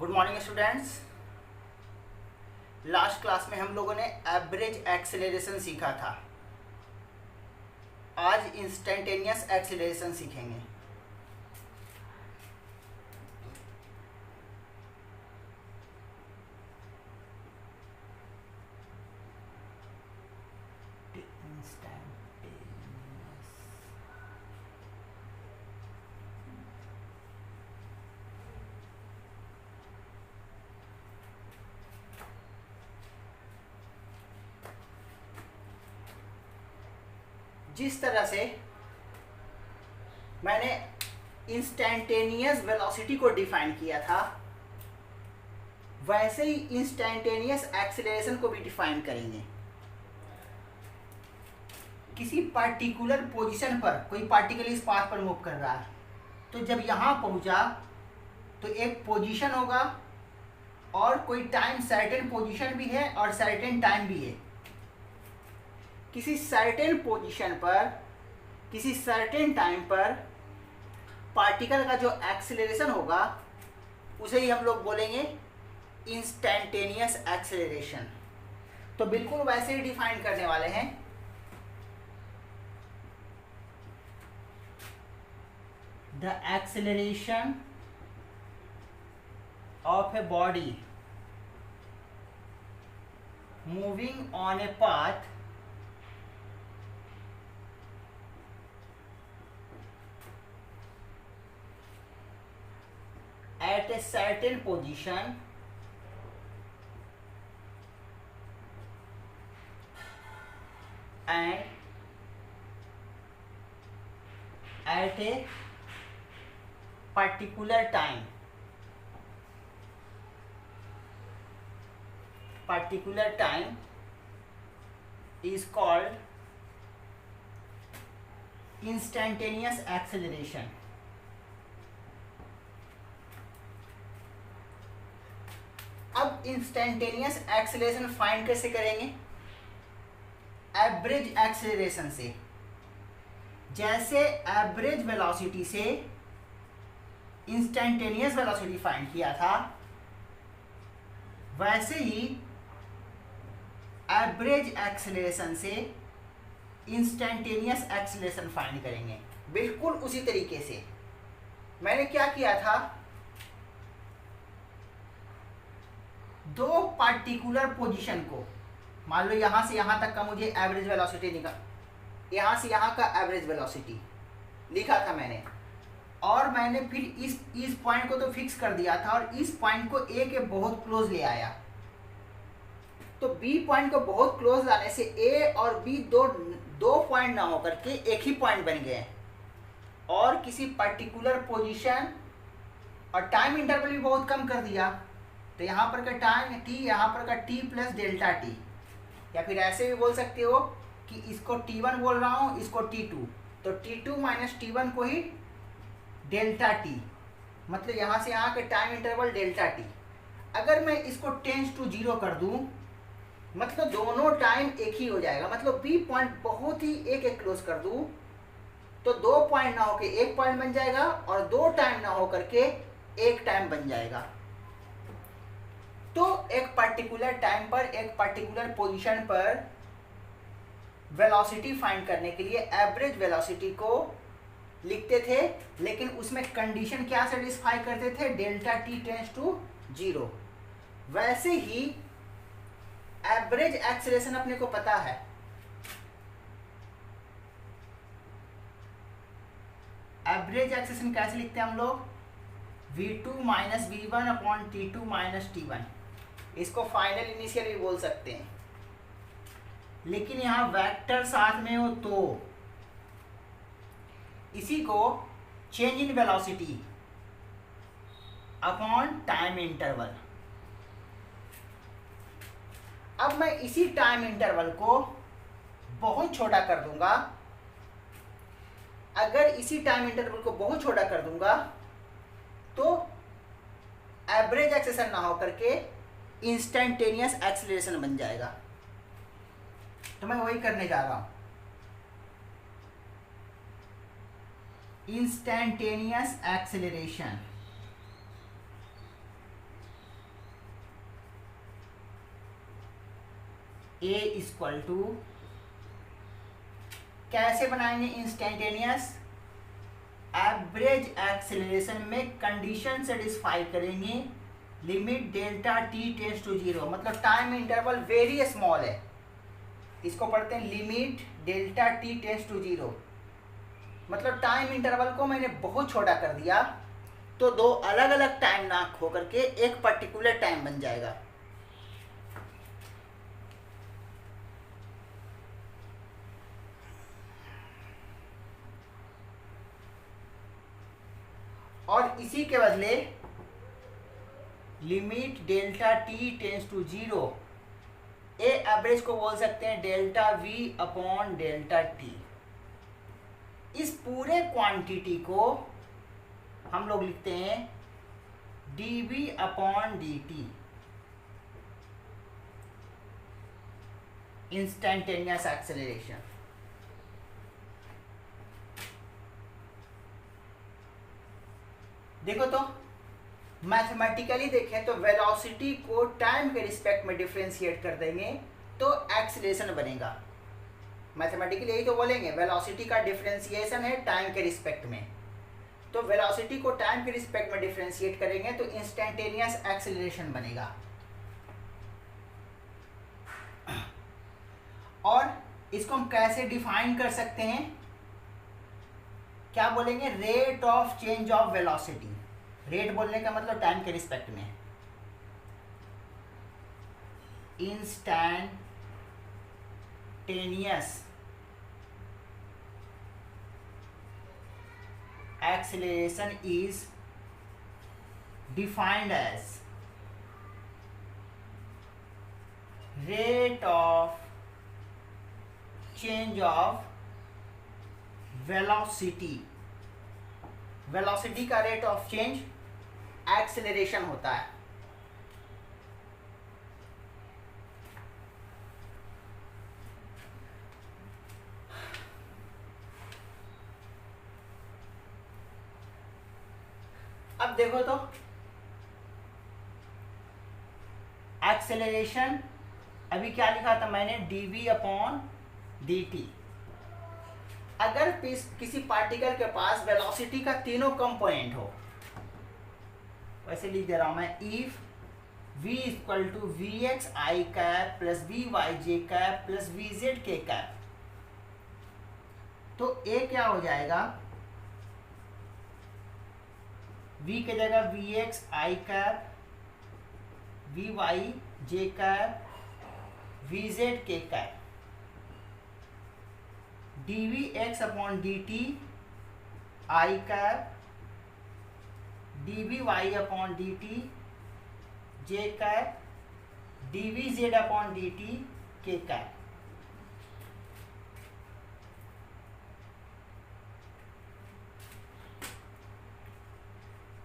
Good morning students. Last class में हम लोगों ने एवरेज एक्सेलरेशन सीखा था। आज इंस्टेंटेनियस एक्सेलरेशन सीखेंगे। जिस तरह से मैंने इंस्टेंटेनियस वेलोसिटी को डिफाइन किया था, वैसे ही इंस्टेंटेनियस एक्सेलरेशन को भी डिफाइन करेंगे। किसी पर्टिकुलर पोजीशन पर कोई पार्टिकल इस पाथ पर मूव कर रहा है, तो जब यहाँ पहुँचा तो एक पोजीशन होगा और कोई टाइम सर्टेन पोजीशन भी है और सर्टेन टाइम भी है। किसी सर्टेन पोजीशन पर किसी सर्टेन टाइम पर पार्टिकल का जो एक्सेलरेशन होगा उसे ही हम लोग बोलेंगे इंस्टेंटेनियस एक्सेलरेशन। तो बिल्कुल वैसे ही डिफाइन करने वाले हैं। The acceleration of a body moving on a path at a certain position and at a particular time is called instantaneous acceleration। अब इंस्टेंटेनियस एक्सेलरेशन फाइंड कैसे करेंगे? एवरेज एक्सेलरेशन से। जैसे एवरेज वेलोसिटी से इंस्टेंटेनियस वेलोसिटी फाइंड किया था, वैसे ही average acceleration से इंस्टेंटेनियस एक्सेलरेशन फाइंड करेंगे। बिल्कुल उसी तरीके से मैंने क्या किया था, दो पार्टिकुलर पोजीशन को, मान लो यहाँ से यहाँ तक का मुझे एवरेज वेलोसिटी निकाल, यहाँ से यहाँ का एवरेज वेलोसिटी लिखा था मैंने, और मैंने फिर इस पॉइंट को तो फिक्स कर दिया था और इस पॉइंट को ए के बहुत क्लोज ले आया। तो बी पॉइंट को बहुत क्लोज लाने से ए और बी दो पॉइंट ना होकर के एक ही पॉइंट बन गए, और किसी पर्टिकुलर पोजीशन और टाइम इंटरवल भी बहुत कम कर दिया। तो यहाँ पर का टाइम टी, यहाँ पर का टी प्लस डेल्टा टी, या फिर ऐसे भी बोल सकते हो कि इसको T1 बोल रहा हूँ, इसको T2, तो T2 माइनस T1 को ही डेल्टा टी, मतलब यहाँ से यहाँ के टाइम इंटरवल डेल्टा टी। अगर मैं इसको टेंस टू 0 कर दूँ, मतलब दोनों टाइम एक ही हो जाएगा, मतलब बी पॉइंट बहुत ही एक क्लोज कर दूँ तो दो पॉइंट ना होकर एक पॉइंट बन जाएगा और दो टाइम ना होकर के एक टाइम बन जाएगा। तो एक पर्टिकुलर टाइम पर एक पर्टिकुलर पोजीशन पर वेलोसिटी फाइंड करने के लिए एवरेज वेलोसिटी को लिखते थे, लेकिन उसमें कंडीशन क्या सेटिस्फाई करते थे? Delta t tends to 0। वैसे ही एवरेज एक्सेलरेशन अपने को पता है। एवरेज एक्सेलरेशन कैसे लिखते हैं हम लोग? v2 minus v1 upon t2 minus t1। इसको फाइनल इनिशियल भी बोल सकते हैं, लेकिन यहाँ वेक्टर साथ में हो तो इसी को change in velocity upon time interval. अब मैं इसी टाइम इंटरवल को बहुत छोटा कर दूंगा। अगर इसी टाइम इंटरवल को बहुत छोटा कर दूंगा तो एवरेज एक्सेलरेशन ना होकर के इंस्टेंटेनियस एक्सेलरेशन बन जाएगा। तो मैं वही करने जा रहा हूं। Instantaneous acceleration a equal to, कैसे बनाएंगे इंस्टेंटेनियस, एवरेज एक्सेलरेशन में कंडीशन सेटिस्फाई करेंगे, limit delta t tends to zero, मतलब टाइम इंटरवल वेरी स्मॉल है, इसको पढ़ते हैं limit delta t tends to zero, मतलब टाइम इंटरवल को मैंने बहुत छोटा कर दिया तो दो अलग अलग टाइम ना खो करके एक पर्टिकुलर टाइम बन जाएगा। और इसी के बदले limit delta t tends to zero, a average को बोल सकते हैं delta v upon delta t. इस पूरे क्वांटिटी को हम लोग लिखते हैं d v upon D t, instantaneous acceleration. देखो तो मैथमेटिकली देखें तो वेलोसिटी को टाइम के रिस्पेक्ट में डिफरेंशिएट कर देंगे तो एक्सेलरेशन बनेगा। मैथमेटिकली यही तो बोलेंगे, वेलोसिटी का डिफरेंशिएशन है टाइम के रिस्पेक्ट में, तो वेलोसिटी को टाइम के रिस्पेक्ट में डिफरेंशिएट करेंगे तो इंस्टेंटेनियस एक्सेलरेशन बनेगा। और इसको हम कैसे डिफाइन कर सकते हैं, क्या बोलेंगे, rate of change of velocity. Rate बोलने का मतलब टाइम के रिस्पेक्ट में, instantaneous acceleration is defined as rate of change of velocity। velocity का rate of change acceleration होता है। अब देखो तो एक्सेलरेशन अभी क्या लिखा था मैंने, dv अपॉन dt। अगर किसी पार्टिकल के पास वेलोसिटी का तीनों कंपोनेंट हो, वैसे लिख दे रहा हूं मैं, if v equal to V X I cap plus V Y J cap plus V Z K cap, तो a क्या हो जाएगा, v की जगह V X I cap, V Y J cap, V Z K cap, D we x upon D T I cap, D we Y upon D T J cap, D V Z upon D T K cap.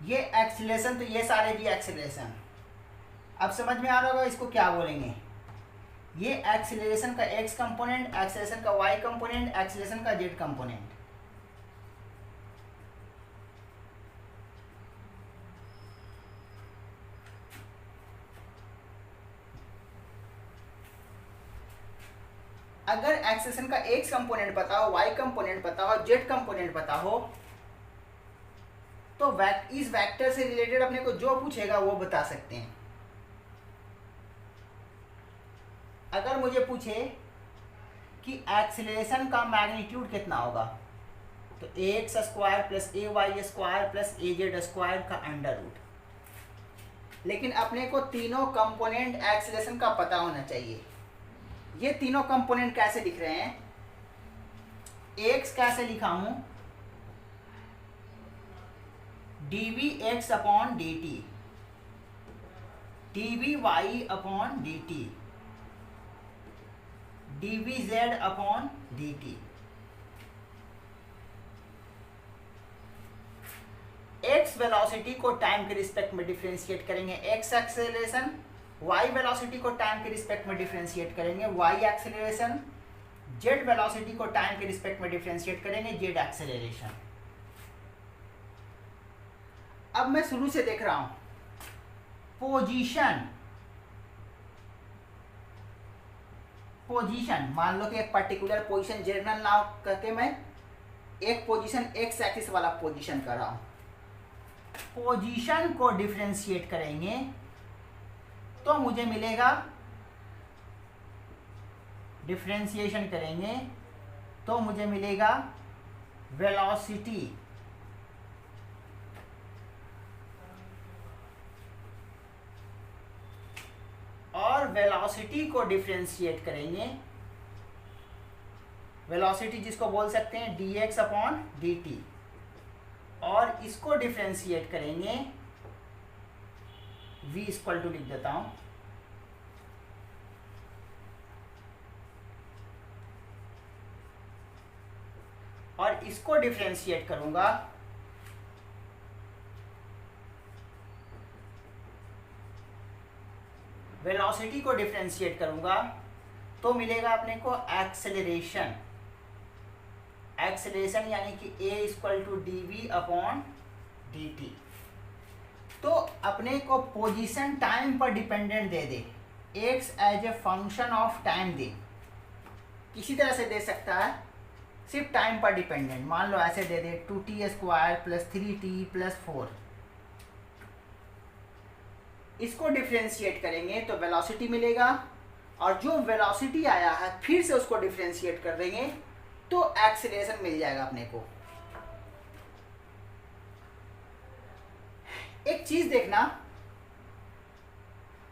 ये acceleration, तो ये सारे भी acceleration. अब समझ में आ रहा होगा इसको क्या बोलेंगे, ये एक्सीलरेशन का एक्स कंपोनेंट, एक्सीलरेशन का वाई कंपोनेंट, एक्सीलरेशन का जेड कंपोनेंट। अगर एक्सीलरेशन का एक्स कंपोनेंट पता हो, वाई कंपोनेंट पता हो, जेड कंपोनेंट पता हो, तो इस वेक्टर से रिलेटेड अपने को जो पूछेगा वो बता सकते हैं। अगर मुझे पूछे कि एक्सीलरेशन का मैग्नीट्यूड कितना होगा, तो ए एक्स स्क्वायर प्लस ए वाई स्क्वायर प्लस ए जेड स्क्वायर का अंडर रूट। लेकिन अपने को तीनों कंपोनेंट एक्सीलरेशन का पता होना चाहिए। ये तीनों कंपोनेंट कैसे दिख रहे हैं, एक्स कैसे लिखा हूं, d we x upon D t, d we Y upon D t, d V Z upon D t. X velocity को टाइम के रिस्पेक्ट में डिफरेंशिएट करेंगे एक्स एक्सेलरेशन, वाई वेलोसिटी को टाइम के रिस्पेक्ट में डिफरेंशिएट करेंगे वाई एक्सेलरेशन, जेड वेलोसिटी को time के रिस्पेक्ट में डिफरेंशिएट करेंगे जेड एक्सेलरेशन। अब मैं शुरू से देख रहा हूं, पोजीशन पोजीशन, मान लो कि एक पर्टिकुलर पोजीशन जनरल नाउ करके मैं एक पोजीशन एक्स एक्सिस वाला पोजीशन कर रहा हूं। पोजीशन को डिफरेंशिएट करेंगे तो मुझे मिलेगा, डिफरेंशिएशन करेंगे तो मुझे मिलेगा वेलोसिटी, और वेलोसिटी को डिफरेंशिएट करेंगे, वेलोसिटी जिसको बोल सकते हैं dx अपॉन dt, और इसको डिफरेंशिएट करेंगे v इक्वल टू लिख देता हूं और इसको डिफरेंशिएट करूंगा वेलोसिटी को डिफरेंशिएट करूंगा तो मिलेगा अपने को एक्सेलरेशन, एक्सेलरेशन यानी कि a equal to dv upon dt। तो अपने को पोजीशन टाइम पर डिपेंडेंट दे दे, x as a function of time दे, किसी तरह से दे सकता है, सिर्फ टाइम पर डिपेंडेंट, मान लो ऐसे दे दे 2t square plus 3t plus 4, इसको डिफरेंशिएट करेंगे तो वेलोसिटी मिलेगा, और जो वेलोसिटी आया है फिर से उसको डिफरेंशिएट कर देंगे तो एक्सीलरेशन मिल जाएगा अपने को। एक चीज देखना,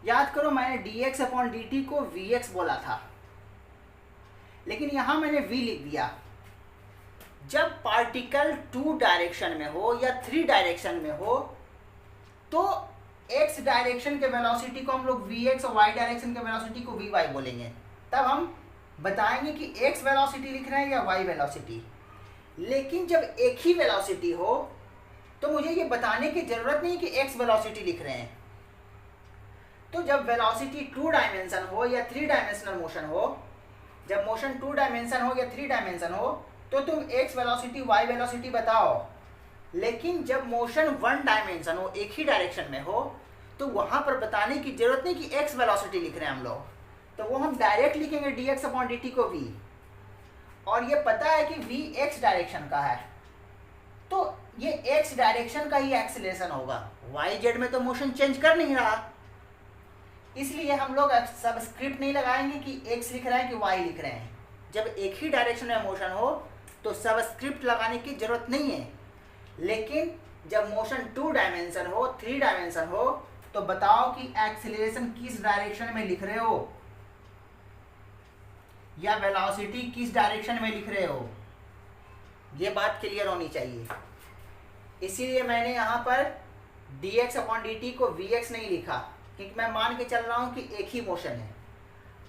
याद करो मैंने dx अपॉन dt को vx बोला था, लेकिन यहां मैंने v लिख दिया। जब पार्टिकल 2 डायरेक्शन में हो या 3 डायरेक्शन में हो तो x डायरेक्शन के वेलोसिटी को हम लोग vx और y डायरेक्शन के वेलोसिटी को vy बोलेंगे, तब हम बताएंगे कि x वेलोसिटी लिख रहे हैं या y वेलोसिटी। लेकिन जब एक ही वेलोसिटी हो तो मुझे ये बताने की जरूरत नहीं कि x वेलोसिटी लिख रहे हैं। तो जब वेलोसिटी 2 डायमेंशन हो या 3 डायमेंशनल मोशन हो, जब मोशन 2 डायमेंशन हो या 3 डायमेंशन हो तो तुम x वेलोसिटी y वेलोसिटी बताओ। लेकिन जब मोशन 1 डायमेंशन हो, एक ही डायरेक्शन में हो, तो वहां पर बताने की जरूरत नहीं कि x वेलोसिटी लिख रहे हैं हम लोग, तो वो हम डायरेक्ट लिखेंगे dx अपॉन dt को v, और ये पता है कि v x डायरेक्शन का है तो ये x डायरेक्शन का ही एक्सीलरेशन होगा, y z में तो मोशन चेंज कर नहीं रहा, इसलिए हम लोग सबस्क्रिप्ट नहीं लगाएंगे कि x लिख रहे हैं कि y लिख रहे हैं। जब एक ही डायरेक्शन में मोशन हो तो सबस्क्रिप्ट लगाने की जरूरत नहीं है, लेकिन जब मोशन 2 डायमेंशन हो, 3 डायमेंशन हो तो बताओ कि एक्सीलरेशन किस डायरेक्शन में लिख रहे हो या वेलोसिटी किस डायरेक्शन में लिख रहे हो, ये बात क्लियर होनी चाहिए। इसीलिए मैंने यहाँ पर dx अपॉन dt को vx नहीं लिखा, क्योंकि मैं मान के चल रहा हूँ कि एक ही मोशन है।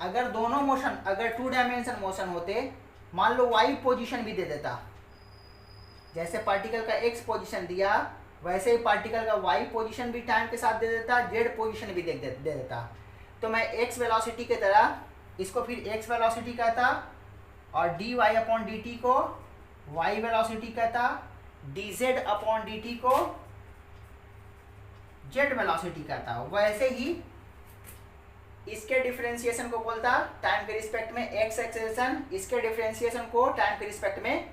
अगर दोनों मोशन, अगर 2 डायमेंशन मोशन होते, मान लो y पोजीशन भी दे देता, जैसे पार्टिकल का x पोजीशन दिया वैसे ही पार्टिकल का y पोजीशन भी टाइम के साथ दे देता, z पोजीशन भी दे देता, तो मैं x वेलोसिटी के तरह इसको फिर x वेलोसिटी कहता, और dy अपॉन dt को y वेलोसिटी कहता, dz अपॉन dt को z वेलोसिटी कहता। वैसे ही इसके डिफरेंशिएशन को बोलता टाइम के रिस्पेक्ट में x एक्सेलरेशन, इसके डिफरेंशिएशन को टाइम के रिस्पेक्ट में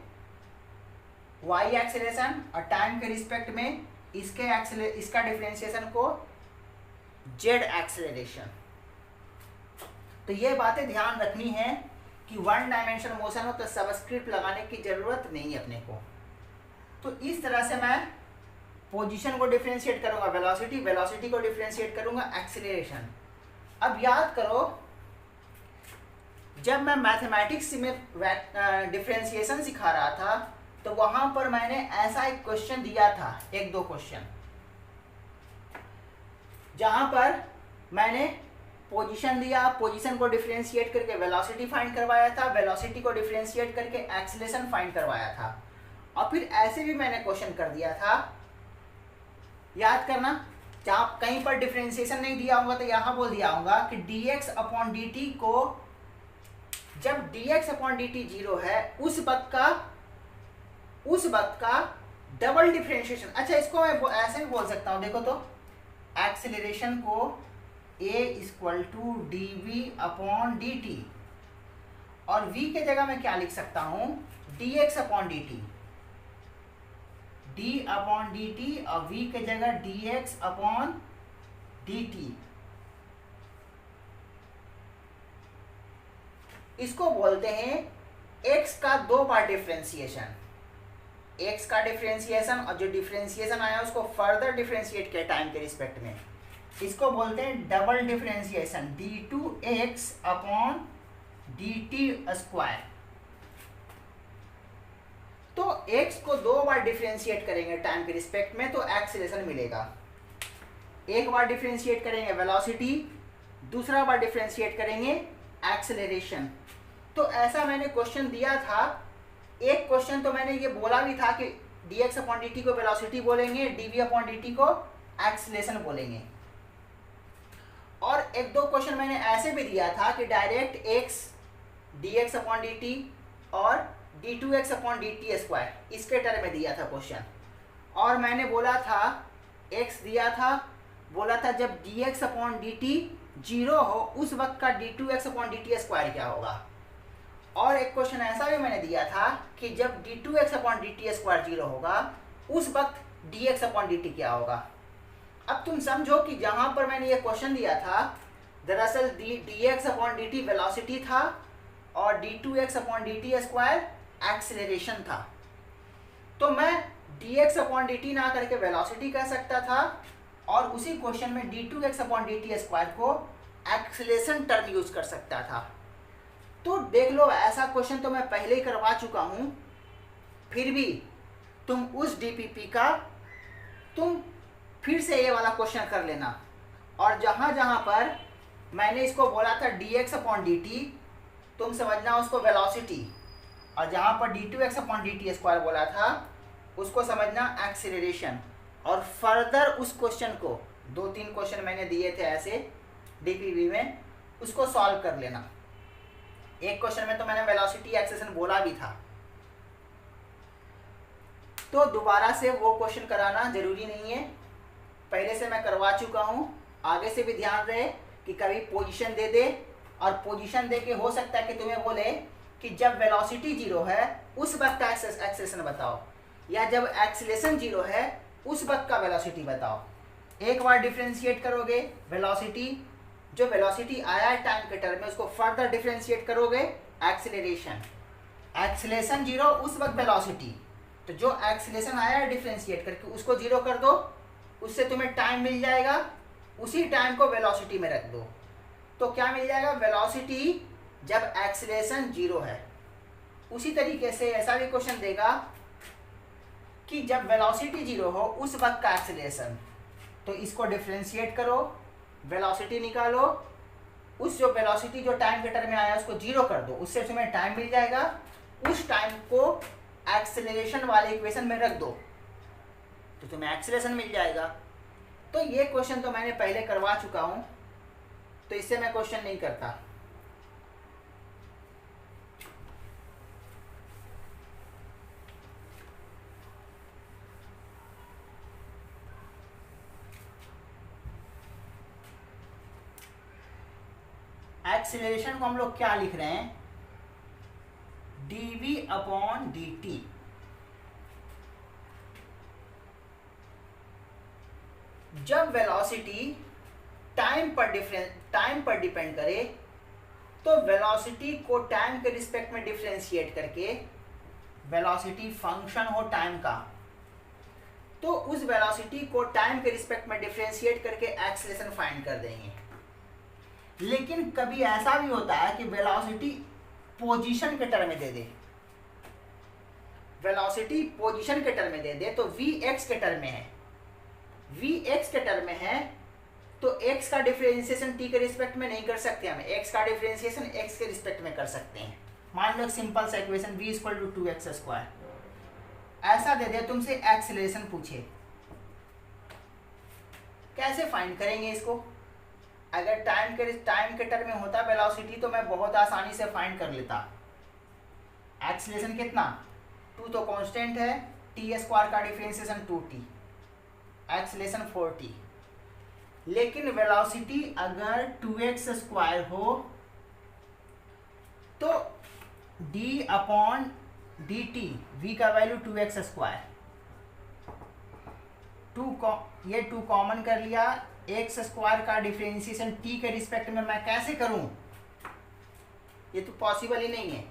y एक्सेलरेशन, और टाइम के रिस्पेक्ट में इसका डिफरेंशिएशन को z एक्सेलरेशन। तो ये बातें ध्यान रखनी है कि 1 डायमेंशन मोशन हो तो सबस्क्रिप्ट लगाने की जरूरत नहीं है अपने को। तो इस तरह से मैं पोजीशन को डिफरेंशिएट करूंगा वेलोसिटी, वेलोसिटी को डिफरेंशिएट करूंगा एक्सीलरेशन। अब याद करो, जब मैं मैथमेटिक्स में डिफरेंशिएशन सिखा रहा था तो वहां पर मैंने ऐसा एक क्वेश्चन दिया था, 1-2 क्वेश्चन, जहां पर मैंने पोजीशन दिया, पोजीशन को डिफरेंशिएट करके वेलोसिटी फाइंड करवाया था, वेलोसिटी को डिफरेंशिएट करके एक्सीलरेशन फाइंड करवाया था, और फिर ऐसे भी मैंने क्वेश्चन कर दिया था, याद करना, जहाँ कहीं पर डिफरेंशिएशन नहीं दिया होगा तो यहाँ बोल दिया होगा कि dx अपॉन dt को, जब dx अपॉन dt 0 है उस वक्त का डबल डिफरेंशिएशन। अच्छा, इसको मैं ऐसे भी बोल सकता हूँ, देखो तो, एक्सेलरेशन को a equal to dv upon dt, और v के जगह मैं क्या लिख सकता हूं, dx upon dt, d upon dt, और v के जगह dx अपॉन dt। इसको बोलते हैं x का 2 बार डिफरेंशिएशन। x का डिफरेंशिएशन और जो डिफरेंशिएशन आया उसको फर्दर डिफरेंशिएट किया टाइम के रिस्पेक्ट में, इसको बोलते हैं double differentiation, d2x upon dt square. तो x को 2 बार डिफरेंशिएट करेंगे टाइम के रिस्पेक्ट में तो एक्सीलरेशन मिलेगा। एक बार डिफरेंशिएट करेंगे वेलोसिटी, दूसरा बार डिफरेंशिएट करेंगे एक्सेलरेशन। तो ऐसा मैंने क्वेश्चन दिया था। एक क्वेश्चन तो मैंने ये बोला भी था कि dx अपॉन dt को वेलोसिटी बोलेंगे, dv अपॉन dt को एक्सेलरेशन बोलेंगे। और एक दो क्वेश्चन मैंने ऐसे भी दिया था कि direct x dx upon dt और d2x अपॉन dt स्क्वायर, इसके टर्म में दिया था क्वेश्चन। और मैंने बोला था x दिया था, बोला था जब dx अपॉन dt 0 हो उस वक्त का d2x अपॉन dt स्क्वायर क्या होगा। और एक क्वेश्चन ऐसा भी मैंने दिया था कि जब d2x अपॉन dt स्क्वायर 0 होगा उस वक्त dx अपॉन dt क्या होगा। अब तुम समझो कि जहां पर मैंने ये क्वेश्चन दिया था दरअसल dx अपॉन dt वेलोसिटी था और d2x upon dt square acceleration था। तो मैं dx अपॉन dt ना करके वेलोसिटी कह सकता था और उसी क्वेश्चन में d2x अपॉन dt स्क्वायर को एक्सेलरेशन टर्म यूज कर सकता था। तो देख लो ऐसा क्वेश्चन तो मैं पहले ही करवा चुका हूं, फिर भी तुम उस डीपीपी का तुम फिर से ये वाला क्वेश्चन कर लेना। और जहां जहां पर मैंने इसको बोला था dx अपॉन dt तुम समझना उसको वेलोसिटी, और जहां पर d2x अपॉन dt स्क्वायर बोला था उसको समझना एक्सीलरेशन। और फर्दर उस क्वेश्चन को 2-3 क्वेश्चन मैंने दिए थे ऐसे डीपीपी में, उसको सॉल्व कर लेना। एक क्वेश्चन में तो मैंने वेलोसिटी एक्सेलरेशन बोला भी था, तो दोबारा से वो क्वेश्चन कराना जरूरी नहीं है, पहले से मैं करवा चुका हूं। आगे से भी ध्यान रहे कि कभी पोजीशन दे दे, और पोजीशन दे के हो सकता है कि तुम्हें बोले कि जब वेलोसिटी 0 है उस वक्त का एक्सेलरेशन बताओ, या जब एक्सेलरेशन 0 है उस वक्त का वेलोसिटी बताओ। एक बार डिफरेंशिएट करोगे वेलोसिटी, जो वेलोसिटी आया है टाइम के टर्म में उसको फर्दर डिफरेंशिएट करोगे एक्सेलरेशन। एक्सेलरेशन 0 उस वक्त वेलोसिटी, तो जो एक्सेलरेशन आया है डिफरेंशिएट करके उसको 0 कर दो, उससे तुम्हें टाइम मिल जाएगा, उसी टाइम को वेलोसिटी में रख दो तो क्या मिल जाएगा, वेलोसिटी जब एक्सेलरेशन 0 है। उसी तरीके से ऐसा भी क्वेश्चन देगा कि जब वेलोसिटी 0 हो उस वक्त का एक्सेलरेशन, तो इसको डिफरेंशिएट करो, वेलोसिटी निकालो, उस जो वेलोसिटी जो टाइम के टर्म में आया उसको 0 कर दो, उससे तुम्हें टाइम मिल जाएगा, उस टाइम को एक्सेलरेशन वाले इक्वेशन में रख दो तो तुम्हें एक्सेलरेशन मिल जाएगा। तो ये क्वेश्चन तो मैंने पहले करवा चुका हूं, तो इससे मैं क्वेश्चन नहीं करता। एक्सेलरेशन को हम लोग क्या लिख रहे हैं, dv अपॉन dt। जब वेलोसिटी टाइम पर डिपेंड करे तो वेलोसिटी को टाइम के रिस्पेक्ट में डिफरेंशिएट करके, वेलोसिटी फंक्शन हो टाइम का, तो उस वेलोसिटी को टाइम के रिस्पेक्ट में डिफरेंशिएट करके एक्सेलरेशन फाइंड कर देंगे। लेकिन कभी ऐसा भी होता है कि वेलोसिटी पोजीशन के टर्म में दे दे, वेलोसिटी पोजीशन के टर्म में दे दे, तो vx के टर्म में है, vx के टर्म में है तो x का डिफरेंशिएशन t के रिस्पेक्ट में नहीं कर सकते हम, x का डिफरेंशिएशन x के रिस्पेक्ट में कर सकते हैं। मान लो एक सिंपल सा equation v equal to 2x square, ऐसा दे दे तुमसे एक्सेलरेशन पूछे, कैसे फाइंड करेंगे इसको। अगर टाइम के टर्म में होता वेलोसिटी तो मैं बहुत आसानी से फाइंड कर लेता। एक्सेलरेशन कितना, 2 तो कांस्टेंट है, t स्क्वायर का डिफरेंशिएशन 2t, एक्सेलरेशन 4t। लेकिन वेलोसिटी अगर 2x स्क्वायर हो तो d upon D t, v का वैल्यू 2x², ये 2 कॉमन कर लिया। x² का डिफरेंशिएशन t के रिस्पेक्ट में मैं कैसे करूं? ये तो पॉसिबल ही नहीं है।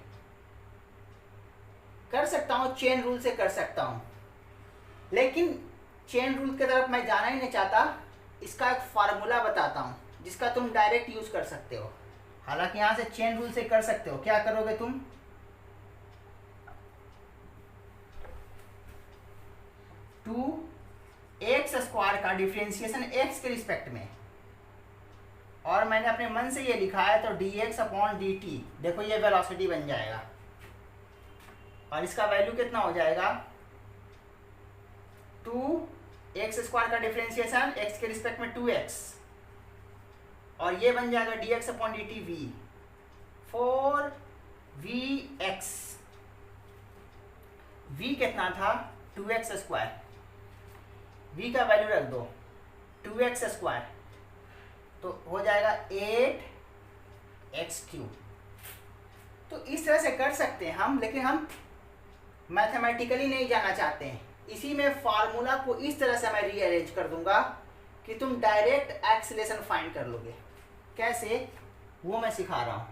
कर सकता हूं, चेन रूल से कर सकता हूं, लेकिन चेन रूल की तरफ मैं जाना ही नहीं चाहता। इसका एक फार्मूला बताता हूं जिसका तुम डायरेक्ट यूज कर सकते हो। हालांकि यहां से चेन रूल से कर सकते हो। क्या करोगे तुम? x² का डिफरेंशिएशन x के रिस्पेक्ट में, और मैंने अपने मन से ये लिखा है तो dx अपॉन dt, देखो ये वेलोसिटी बन जाएगा, और इसका वैल्यू कितना हो जाएगा? 2x² का डिफरेंशिएशन x के रिस्पेक्ट में 2x, और ये बन जाएगा dx upon dt v, 4vx। v कितना था? 2x², v का वैल्यू रख दो 2x², तो हो जाएगा 8x³। तो इस तरह से कर सकते हैं हम, लेकिन हम मैथमेटिकली नहीं जाना चाहते हैं। इसी में फार्मूला को इस तरह से मैं रीअरेंज कर दूंगा कि तुम डायरेक्ट एक्सीलरेशन फाइंड कर लोगे। कैसे, वो मैं सिखा रहा हूं।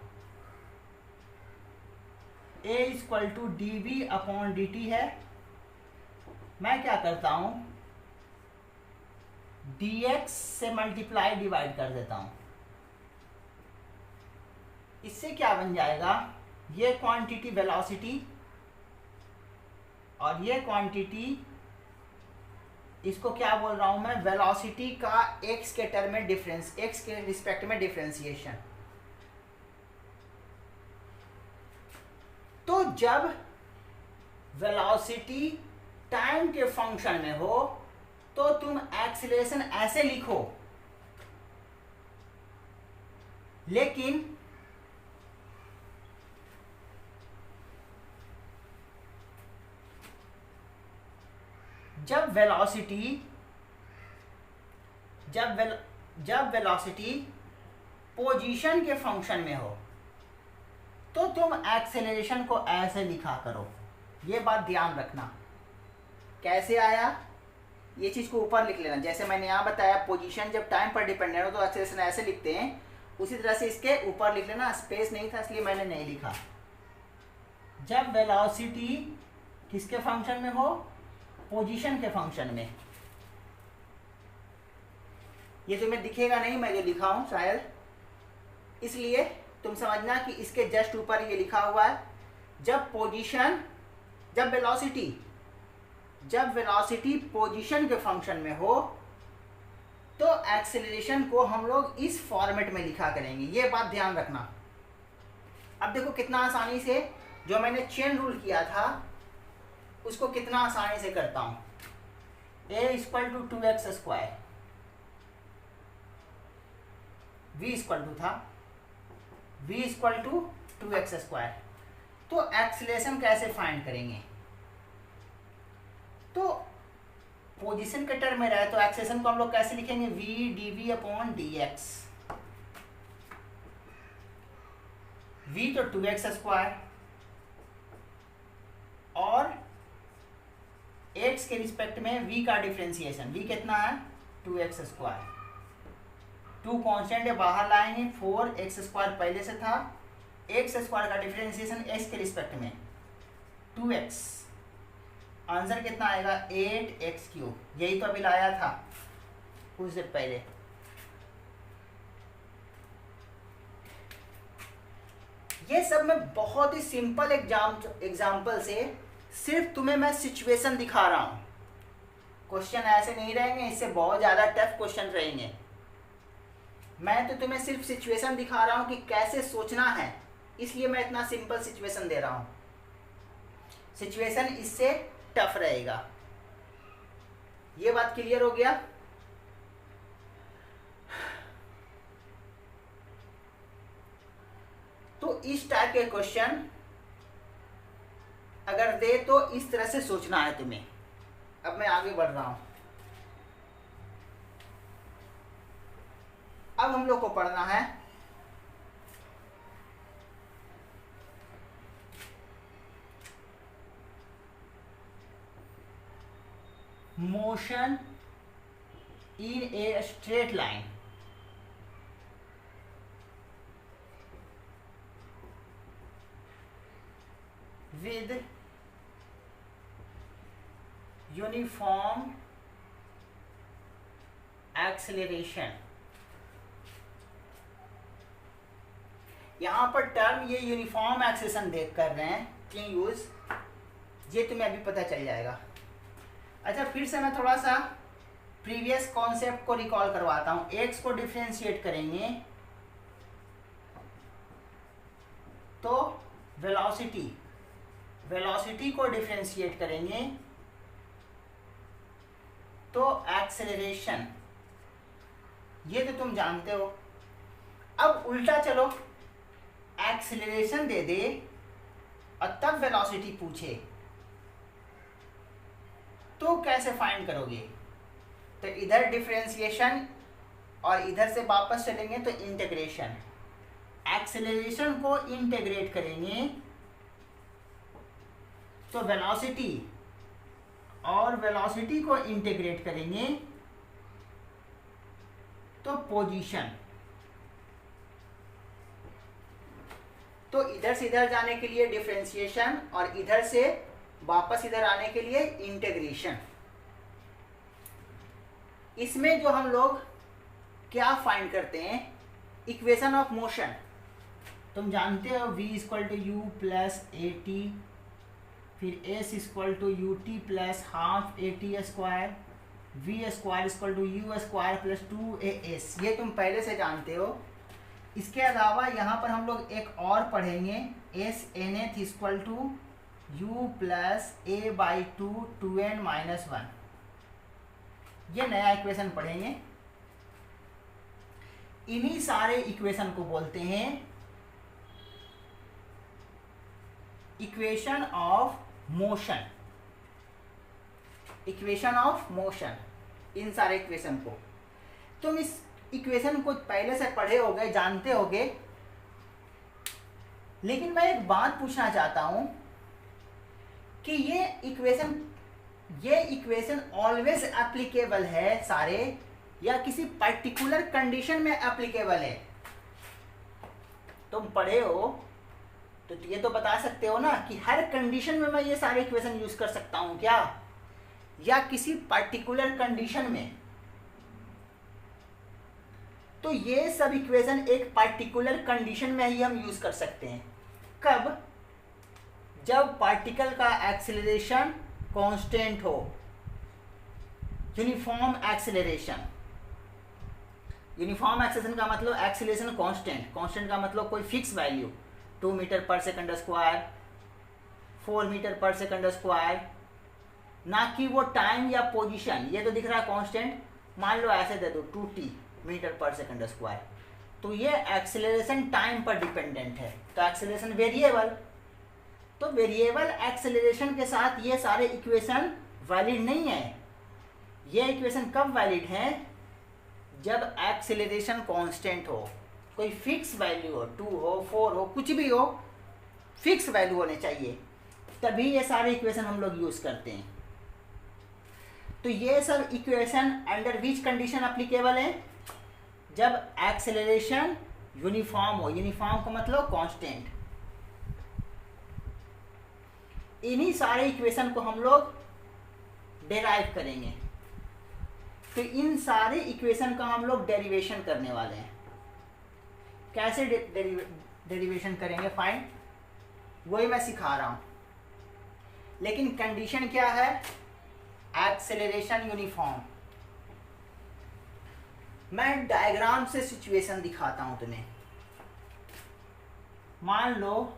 a = dv अपॉन dt है। मैं क्या करता हूं, dx से मल्टीप्लाई डिवाइड कर देता हूं। इससे क्या बन जाएगा? ये क्वांटिटी वेलोसिटी, और ये क्वांटिटी, इसको क्या बोल रहा हूं मैं? वेलोसिटी का x के टर्म में डिफरेंस, x के रिस्पेक्ट में डिफरेंशिएशन। तो जब वेलोसिटी टाइम के फंक्शन में हो तो तुम एक्सीलरेशन ऐसे लिखो, लेकिन जब वेलोसिटी पोजीशन के फंक्शन में हो तो तुम एक्सेलरेशन को ऐसे लिखा करो। ये बात ध्यान रखना। कैसे आया, ये चीज को ऊपर लिख लेना। जैसे मैंने यहाँ बताया, पोजीशन जब टाइम पर डिपेंडेंट हो तो एक्सेलरेशन ऐसे लिखते हैं, उसी तरह से इसके ऊपर लिख लेना। स्पेस नहीं था इसलिए मैंने नहीं लिखा। जब वेलोसिटी किसके फंक्शन में हो? पोजीशन के फंक्शन में। ये तुम्हें दिखेगा नहीं मैं जो लिखा हूं शायद, इसलिए तुम समझना कि इसके जस्ट ऊपर ये लिखा हुआ है। जब वेलोसिटी पोजीशन के फंक्शन में हो तो एक्सेलरेशन को हम लोग इस फॉर्मेट में लिखा करेंगे। ये बात ध्यान रखना। अब देखो कितना आसानी से जो मैंने चेन रूल किया था उसको कितना आसानी से करता हूं। a = 2x², v था v = 2x²। तो एक्सीलरेशन कैसे फाइंड करेंगे? तो पोजीशन के टर्म में रहे तो एक्सीलरेशन को हम लोग कैसे लिखेंगे? v dv upon dx। v तो 2x², और x के रिस्पेक्ट में v का डिफरेंशिएशन, v कितना है? 2x²। 2 कांस्टेंट है, बाहर लाएंगे, 4x² पहले से था। x² का डिफरेंशिएशन x के रिस्पेक्ट में 2x। आंसर कितना आएगा? 8x³। यही तो अभी लाया था कुछ देर पहले। ये सब मैं बहुत ही सिंपल एग्जाम्पल से सिर्फ तुम्हें मैं सिचुएशन दिखा रहा हूं। क्वेश्चन ऐसे नहीं रहेंगे, इससे बहुत ज्यादा टफ क्वेश्चन रहेंगे। मैं तो तुम्हें सिर्फ सिचुएशन दिखा रहा हूं कि कैसे सोचना है, इसलिए मैं इतना सिंपल सिचुएशन दे रहा हूं। सिचुएशन इससे टफ रहेगा। ये बात क्लियर हो गया? तो इस टाइप के क्वेश्चन अगर दे तो इस तरह से सोचना है तुम्हें। अब मैं आगे बढ़ रहा हूं। अब हम लोग को पढ़ना है motion in a straight line with uniform acceleration। यहां पर टर्म ये यूनिफॉर्म एक्सेलेरेशन देख कर रहे हैं कि यूज, ये तुम्हें अभी पता चल जाएगा। अच्छा, फिर से मैं थोड़ा सा प्रीवियस कॉन्सेप्ट को रिकॉल करवाता हूं। एक्स को डिफरेंशिएट करेंगे तो वेलोसिटी को डिफरेंशिएट करेंगे तो एक्सेलरेशन, ये तो तुम जानते हो। अब उल्टा चलो, एक्सेलरेशन दे दे और तब वेलोसिटी पूछे तो कैसे फाइंड करोगे? तो इधर डिफरेंशिएशन और इधर से वापस चलेंगे तो इंटीग्रेशन। एक्सेलरेशन को इंटीग्रेट करेंगे तो वेलोसिटी, और वेलोसिटी को इंटीग्रेट करेंगे तो पोजीशन। तो इधर से इधर जाने के लिए डिफरेंशिएशन और इधर से वापस इधर आने के लिए इंटीग्रेशन। इसमें जो हम लोग क्या फाइंड करते हैं, इक्वेशन ऑफ मोशन। तुम जानते हो v = u + at, फिर s = ut + ½ at², v² = u² + 2as, ये तुम पहले से जानते हो। इसके अलावा यहाँ पर हम लोग एक और पढ़ेंगे, s nth = u + a/2 2n - 1, ये नया इक्वेशन पढ़ेंगे। इन्हीं सारे इक्वेशन को बोलते हैं equation of motion. Equation of motion, इन सारे इक्वेशन को तुम इस इक्वेशन को पहले से पढ़े होगे, जानते होगे। लेकिन मैं एक बात पूछना चाहता हूं कि ये इक्वेशन ऑलवेज एप्लीकेबल है सारे, या किसी पर्टिकुलर कंडीशन में एप्लीकेबल है? तुम पढ़े हो तो ये तो बता सकते हो ना कि हर कंडीशन में मैं ये सारे इक्वेशन यूज कर सकता हूं क्या, या किसी पर्टिकुलर कंडीशन में? तो ये सब इक्वेशन एक पर्टिकुलर कंडीशन में ही हम यूज कर सकते हैं। कब? जब पार्टिकल का एक्सेलरेशन कांस्टेंट हो, यूनिफॉर्म एक्सेलरेशन। यूनिफॉर्म एक्सेलरेशन का मतलब एक्सेलरेशन कांस्टेंट, कांस्टेंट का मतलब कोई फिक्स वैल्यू, 2 मीटर/सेकंड², 4 मीटर/सेकंड², ना कि वो टाइम या पोजीशन। ये तो दिख रहा है कांस्टेंट, मान लो ऐसे दे दो 2t मीटर/सेकंड², तो ये एक्सेलरेशन टाइम पर डिपेंडेंट है, तो एक्सेलरेशन वेरिएबल। तो वेरिएबल एक्सेलरेशन के साथ ये सारे इक्वेशन वैलिड नहीं है। ये इक्वेशन कब वैलिड है? जब एक्सेलरेशन कांस्टेंट हो, कोई फिक्स वैल्यू हो, 2 हो, 4 हो, कुछ भी हो, फिक्स वैल्यू होने चाहिए, तभी ये सारे इक्वेशन हम लोग यूज करते हैं। तो ये सब equation under which condition applicable है? जब एक्सेलरेशन यूनिफॉर्म हो। यूनिफॉर्म का मतलब कांस्टेंट। इन्हीं सारे इक्वेशन को हम लोग डेराइव करेंगे। तो इन सारे इक्वेशन का हम लोग डेरिवेशन करने वाले हैं। कैसे डेरिवेशन करेंगे फाइंड, वही मैं सिखा रहा हूं। लेकिन कंडीशन क्या है? Acceleration uniform. मैं डायग्राम से सिचुएशन दिखाता हूं तुम्हें। मान लो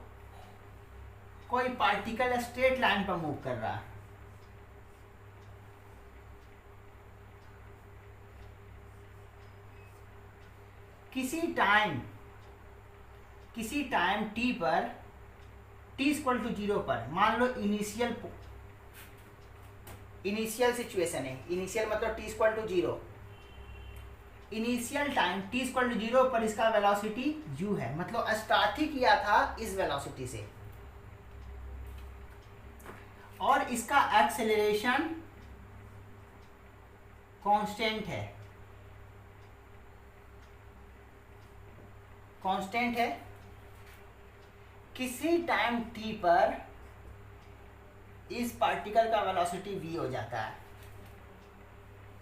कोई पार्टिकल स्ट्रेट लाइन पर मूव कर रहा है, किसी टाइम t पर, t = 0 पर, मान लो इनिशियल सिचुएशन है। इनिशियल मतलब t = 0। इनिशियल टाइम t = 0 पर इसका वेलोसिटी u है, मतलब स्टार्ट ही किया था इस वेलोसिटी से, और इसका एक्सेलरेशन कांस्टेंट है किसी टाइम t पर इस पार्टिकल का वेलोसिटी v हो जाता है।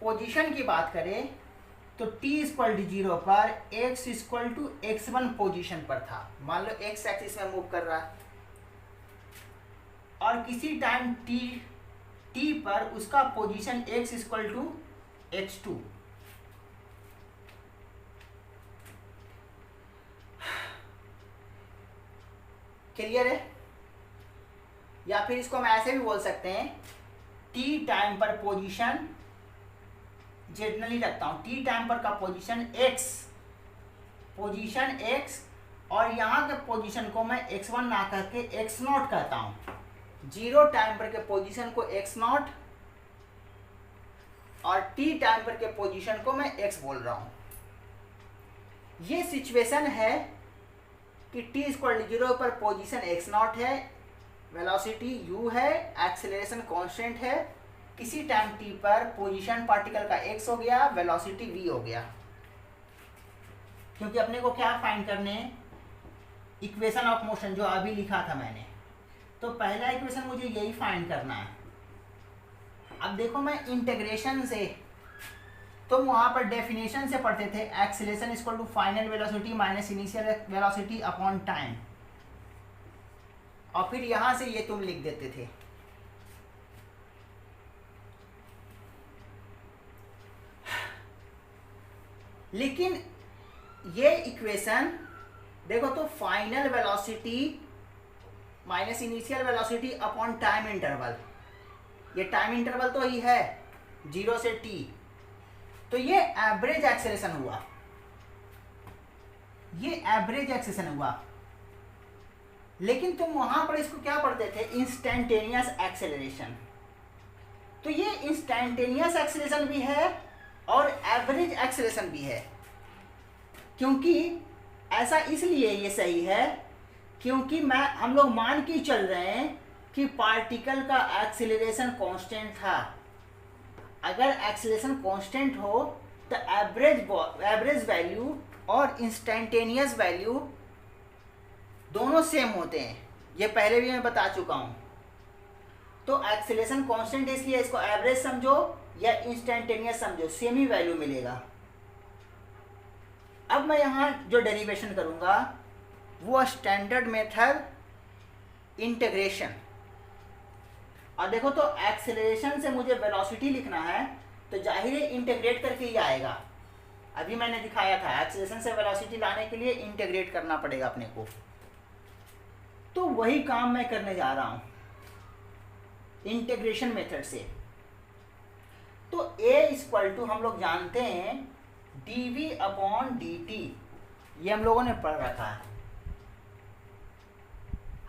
पोजीशन की बात करें तो t इक्वल टू 0 पर x equal to x1 position पर था। मान लो x एक्सिस में मूव कर रहा है और किसी टाइम t पर उसका position x equal to h2। Clear है? या फिर इसको हम ऐसे भी बोल सकते हैं, t टाइम पर पोजीशन जनरली रखता हूं, t टाइम पर का पोजीशन x और यहाँ के पोजीशन को मैं x1 ना करके x0 कहता हूं। 0 टाइम पर के पोजीशन को x0 और t टाइम पर के पोजीशन को मैं x बोल रहा हूं। ये सिचुएशन है कि t इक्वल टू 0 पर पोजीशन x0 है, वेलोसिटी u है, एक्सेलरेशन कांस्टेंट है, किसी टाइम t पर पोजीशन पार्टिकल का x हो गया, वेलोसिटी v हो गया। क्योंकि अपने को क्या फाइंड करने, इक्वेशन ऑफ मोशन जो अभी लिखा था मैंने, तो पहला इक्वेशन मुझे यही फाइंड करना है। अब देखो मैं इंटीग्रेशन से, तो वहां पर डेफिनेशन से पढ़ते थे acceleration equal to final velocity minus initial velocity upon time, और फिर यहां से ये तुम लिख देते थे। लेकिन ये इक्वेशन देखो तो final velocity minus initial velocity upon time interval, ये टाइम इंटरवल तो ही है 0 से t, तो ये एवरेज एक्सेलरेशन हुआ, ये एवरेज एक्सेलरेशन हुआ। लेकिन तुम वहां पर इसको क्या पढ़ते थे, इंस्टेंटेनियस एक्सेलरेशन। तो ये इंस्टेंटेनियस एक्सेलरेशन भी है और एवरेज एक्सेलरेशन भी है। क्योंकि ऐसा इसलिए ये सही है क्योंकि हम लोग मान के चल रहे हैं कि पार्टिकल का एक्सेलरेशन कांस्टेंट था। अगर एक्सेलरेशन कांस्टेंट हो तो एवरेज वैल्यू और इंस्टेंटेनियस वैल्यू दोनों सेम होते हैं, ये पहले भी मैं बता चुका हूं। तो एक्सेलरेशन कांस्टेंट इसलिए इसको एवरेज समझो या इंस्टेंटेनियस समझो, सेम ही वैल्यू मिलेगा। अब मैं यहां जो डेरिवेशन करूंगा वो स्टैंडर्ड मेथड इंटीग्रेशन। और देखो तो एक्सेलरेशन से मुझे वेलोसिटी लिखना है तो जाहिर है इंटीग्रेट करके ही आएगा। अभी मैंने दिखाया था एक्सेलरेशन से वेलोसिटी लाने के लिए इंटीग्रेट करना पड़ेगा अपने को, तो वही काम मैं करने जा रहा हूं इंटीग्रेशन मेथड से। तो a इक्वल टू हम लोग जानते हैं dv अपॉन dt, ये हम लोगों ने पढ़ रखा है।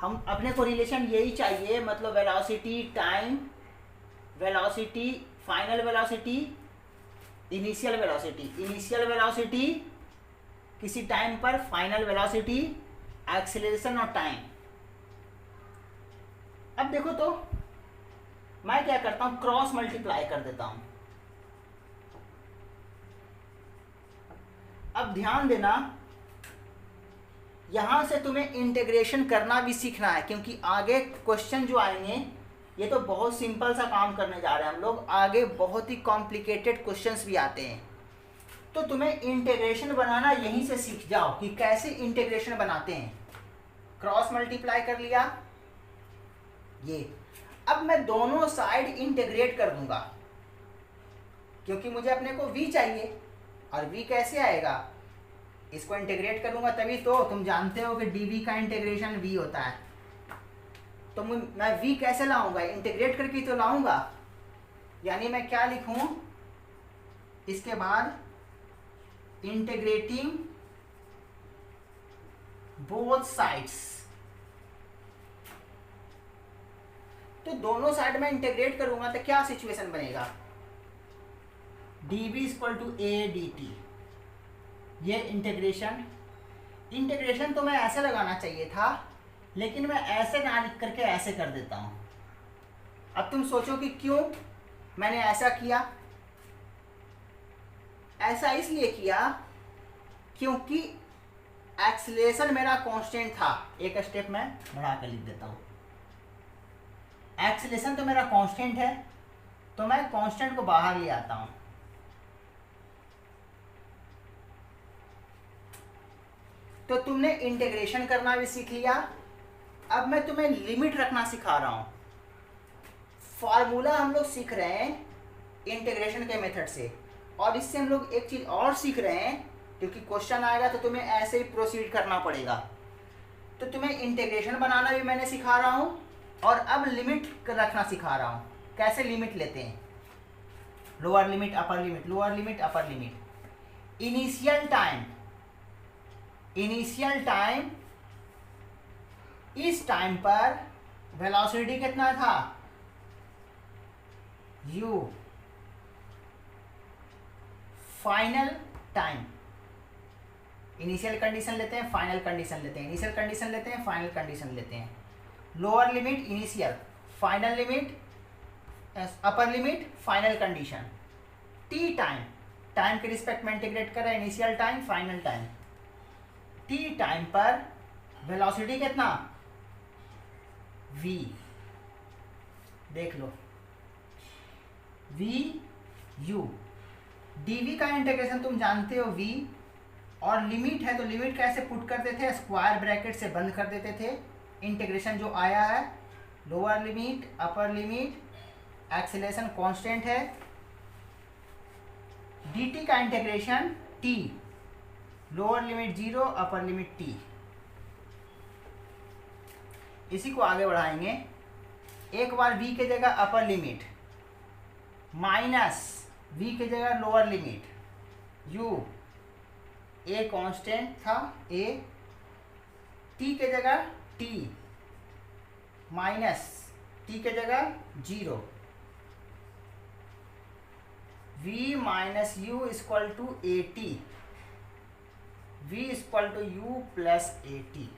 हम अपने को रिलेशन यही चाहिए, मतलब velocity time, velocity final velocity, initial velocity किसी टाइम पर, फाइनल वेलोसिटी, एक्सेलरेशन और टाइम। अब देखो तो मैं क्या करता हूं, क्रॉस मल्टीप्लाई कर देता हूं। अब ध्यान देना, यहां से तुम्हें इंटीग्रेशन करना भी सीखना है, क्योंकि आगे क्वेश्चन जो आएंगे ये तो बहुत सिंपल सा काम करने जा रहे हैं हम लोग, आगे बहुत ही कॉम्प्लिकेटेड क्वेश्चंस भी आते हैं। तो तुम्हें इंटीग्रेशन बनाना यहीं से सीख जाओ कि कैसे इंटीग्रेशन बनाते हैं। क्रॉस मल्टीप्लाई कर लिया ये, अब मैं दोनों साइड इंटीग्रेट कर दूंगा क्योंकि मुझे अपने को v चाहिए, और v कैसे आएगा, इसको इंटीग्रेट करूंगा तभी तो। तुम जानते हो कि dv का इंटीग्रेशन v होता है, तो मैं v कैसे लाऊंगा, इंटीग्रेट करके तो लाऊंगा। यानी मैं क्या लिखूं इसके बाद, इंटीग्रेटिंग बोथ साइड्स। तो दोनों साइड में इंटीग्रेट करूंगा तो क्या सिचुएशन बनेगा, dv equal to a dt। ये इंटीग्रेशन तो मैं ऐसे लगाना चाहिए था, लेकिन मैं ऐसे ना लिख करके ऐसे कर देता हूं। अब तुम सोचो कि क्यों मैंने ऐसा किया। ऐसा इसलिए किया क्योंकि एक्सीलरेशन मेरा कांस्टेंट था। एक स्टेप मैं बढ़ा कर लिख देता हूं। एक्सीलरेशन तो मेरा कांस्टेंट है, तो मैं कांस्टेंट को बाहर ले आता हूं। तो तुमने इंटीग्रेशन करना भी सीख लिया। अब मैं तुम्हें लिमिट रखना सिखा रहा हूं। फार्मूला हम लोग सीख रहे हैं इंटीग्रेशन के मेथड से, और इससे हम लोग एक चीज और सीख रहे हैं, क्योंकि क्वेश्चन आएगा तो तुम्हें ऐसे ही प्रोसीड करना पड़ेगा। तो तुम्हें इंटीग्रेशन बनाना भी मैंने सिखा रहा हूं, और अब लिमिट रखना सिखा रहा हूं। कैसे लिमिट लेते हैं? Lower limit, upper limit, lower limit, upper limit. Initial time, initial time, इस टाइम पर वेलोसिटी कितना था? u। Final time, initial condition लेते हैं, फाइनल कंडीशन लेते हैं, इनिशियल कंडीशन लेते हैं, फाइनल कंडीशन लेते हैं। Lower limit initial, final limit, upper limit, final condition. T time, time के रिस्पेक्ट में इंटीग्रेट कर रहे हैं, initial time, final time. T time पर वेलोसिटी कितना? v। देख लो, v u। dv का इंटीग्रेशन तुम जानते हो v, और लिमिट है तो लिमिट कैसे पुट करते थे? स्क्वायर ब्रैकेट से बंद कर देते थे। इंटीग्रेशन जो आया है, lower limit, upper limit, acceleration constant है। dt का integration t, lower limit 0, upper limit t। इसी को आगे बढ़ाएंगे। एक बार v के जगह अपर लिमिट माइनस v के जगह lower limit u, a constant था a, t के जगह t माइनस t के जगह 0, v minus u equal to a t, v equal to u plus a t.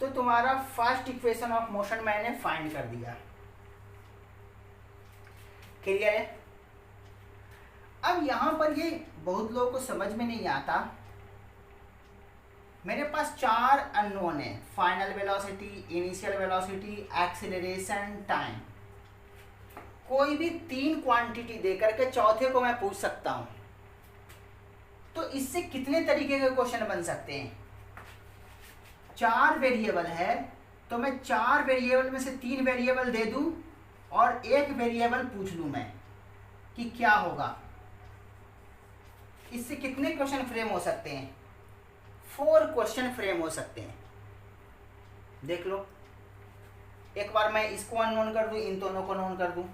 तो तुम्हारा फर्स्ट इक्वेशन ऑफ मोशन मैंने फाइंड कर दिया। क्लियर है? अब यहां पर ये बहुत लोगों को समझ में नहीं आता। मेरे पास 4 अननोन है, final velocity, initial velocity, acceleration, time. कोई भी 3 क्वांटिटी देकर के चौथे को मैं पूछ सकता हूं। तो इससे कितने तरीके के क्वेश्चन बन सकते हैं? 4 वेरिएबल है, तो मैं 4 वेरिएबल में से 3 वेरिएबल दे दूं और 1 वेरिएबल पूछ लूं मैं कि क्या होगा। इससे कितने क्वेश्चन फ्रेम हो सकते हैं? 4 क्वेश्चन फ्रेम हो सकते हैं। देख लो, एक बार मैं इसको अननोन कर दूं, इन दोनों को नोन कर दूं,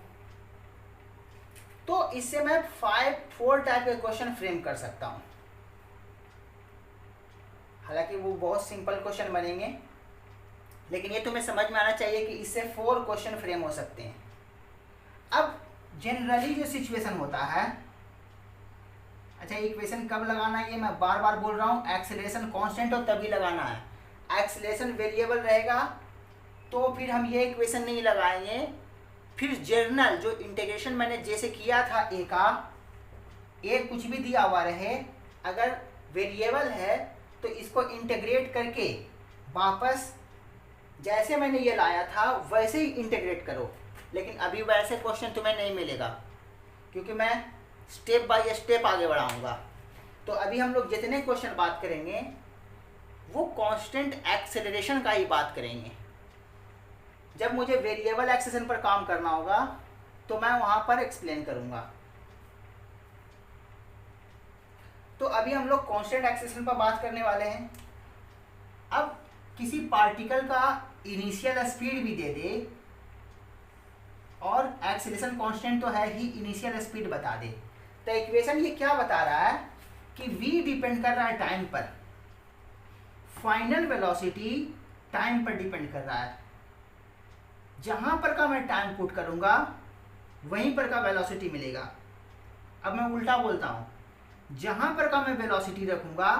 तो इससे मैं 4 टाइप के क्वेश्चन फ्रेम कर सकता हूं। हालांकि वो बहुत सिंपल क्वेश्चन बनेंगे, लेकिन ये तुम्हें समझ में आना चाहिए कि इससे 4 क्वेश्चन फ्रेम हो सकते हैं। अब जनरली जो सिचुएशन होता है, अच्छा इक्वेशन कब लगाना है ये मैं बार बार बोल रहा हूँ, एक्सीलरेशन कांस्टेंट हो तभी लगाना है। एक्सीलरेशन वेरिएबल रहेगा तो फिर हम ये इक्वेशन नहीं लगाएंगे। फिर जर्नल जो इंटीग्रेशन मैंने जैसे किया था ए का, ए कुछ भी दिया हुआ रहे, अगर वेरिएबल है तो इसको इंटीग्रेट करके वापस जैसे मैंने ये लाया था वैसे ही इंटीग्रेट करो। लेकिन अभी वैसे क्वेश्चन तुम्हें नहीं मिलेगा, क्योंकि मैं स्टेप बाय स्टेप आगे बढ़ाऊंगा। तो अभी हम लोग जितने क्वेश्चन बात करेंगे वो कांस्टेंट एक्सेलरेशन का ही बात करेंगे। जब मुझे वेरिएबल एक्सेशन पर काम करना होगा तो मैं वहां पर एक्सप्लेन करूंगा। तो अभी हम लोग कांस्टेंट एक्सेशन पर बात करने वाले हैं। अब किसी पार्टिकल का इनिशियल स्पीड भी दे दे और एक्सेलरेशन कांस्टेंट तो है ही, इनिशियल स्पीड बता दे, तो इक्वेशन ये क्या बता रहा है कि v डिपेंड कर रहा है टाइम पर, फाइनल वेलोसिटी टाइम पर डिपेंड कर रहा है। जहां पर का मैं टाइम पुट करूंगा वहीं पर का वेलोसिटी मिलेगा। अब मैं उल्टा बोलता हूं, जहां पर का मैं वेलोसिटी रखूंगा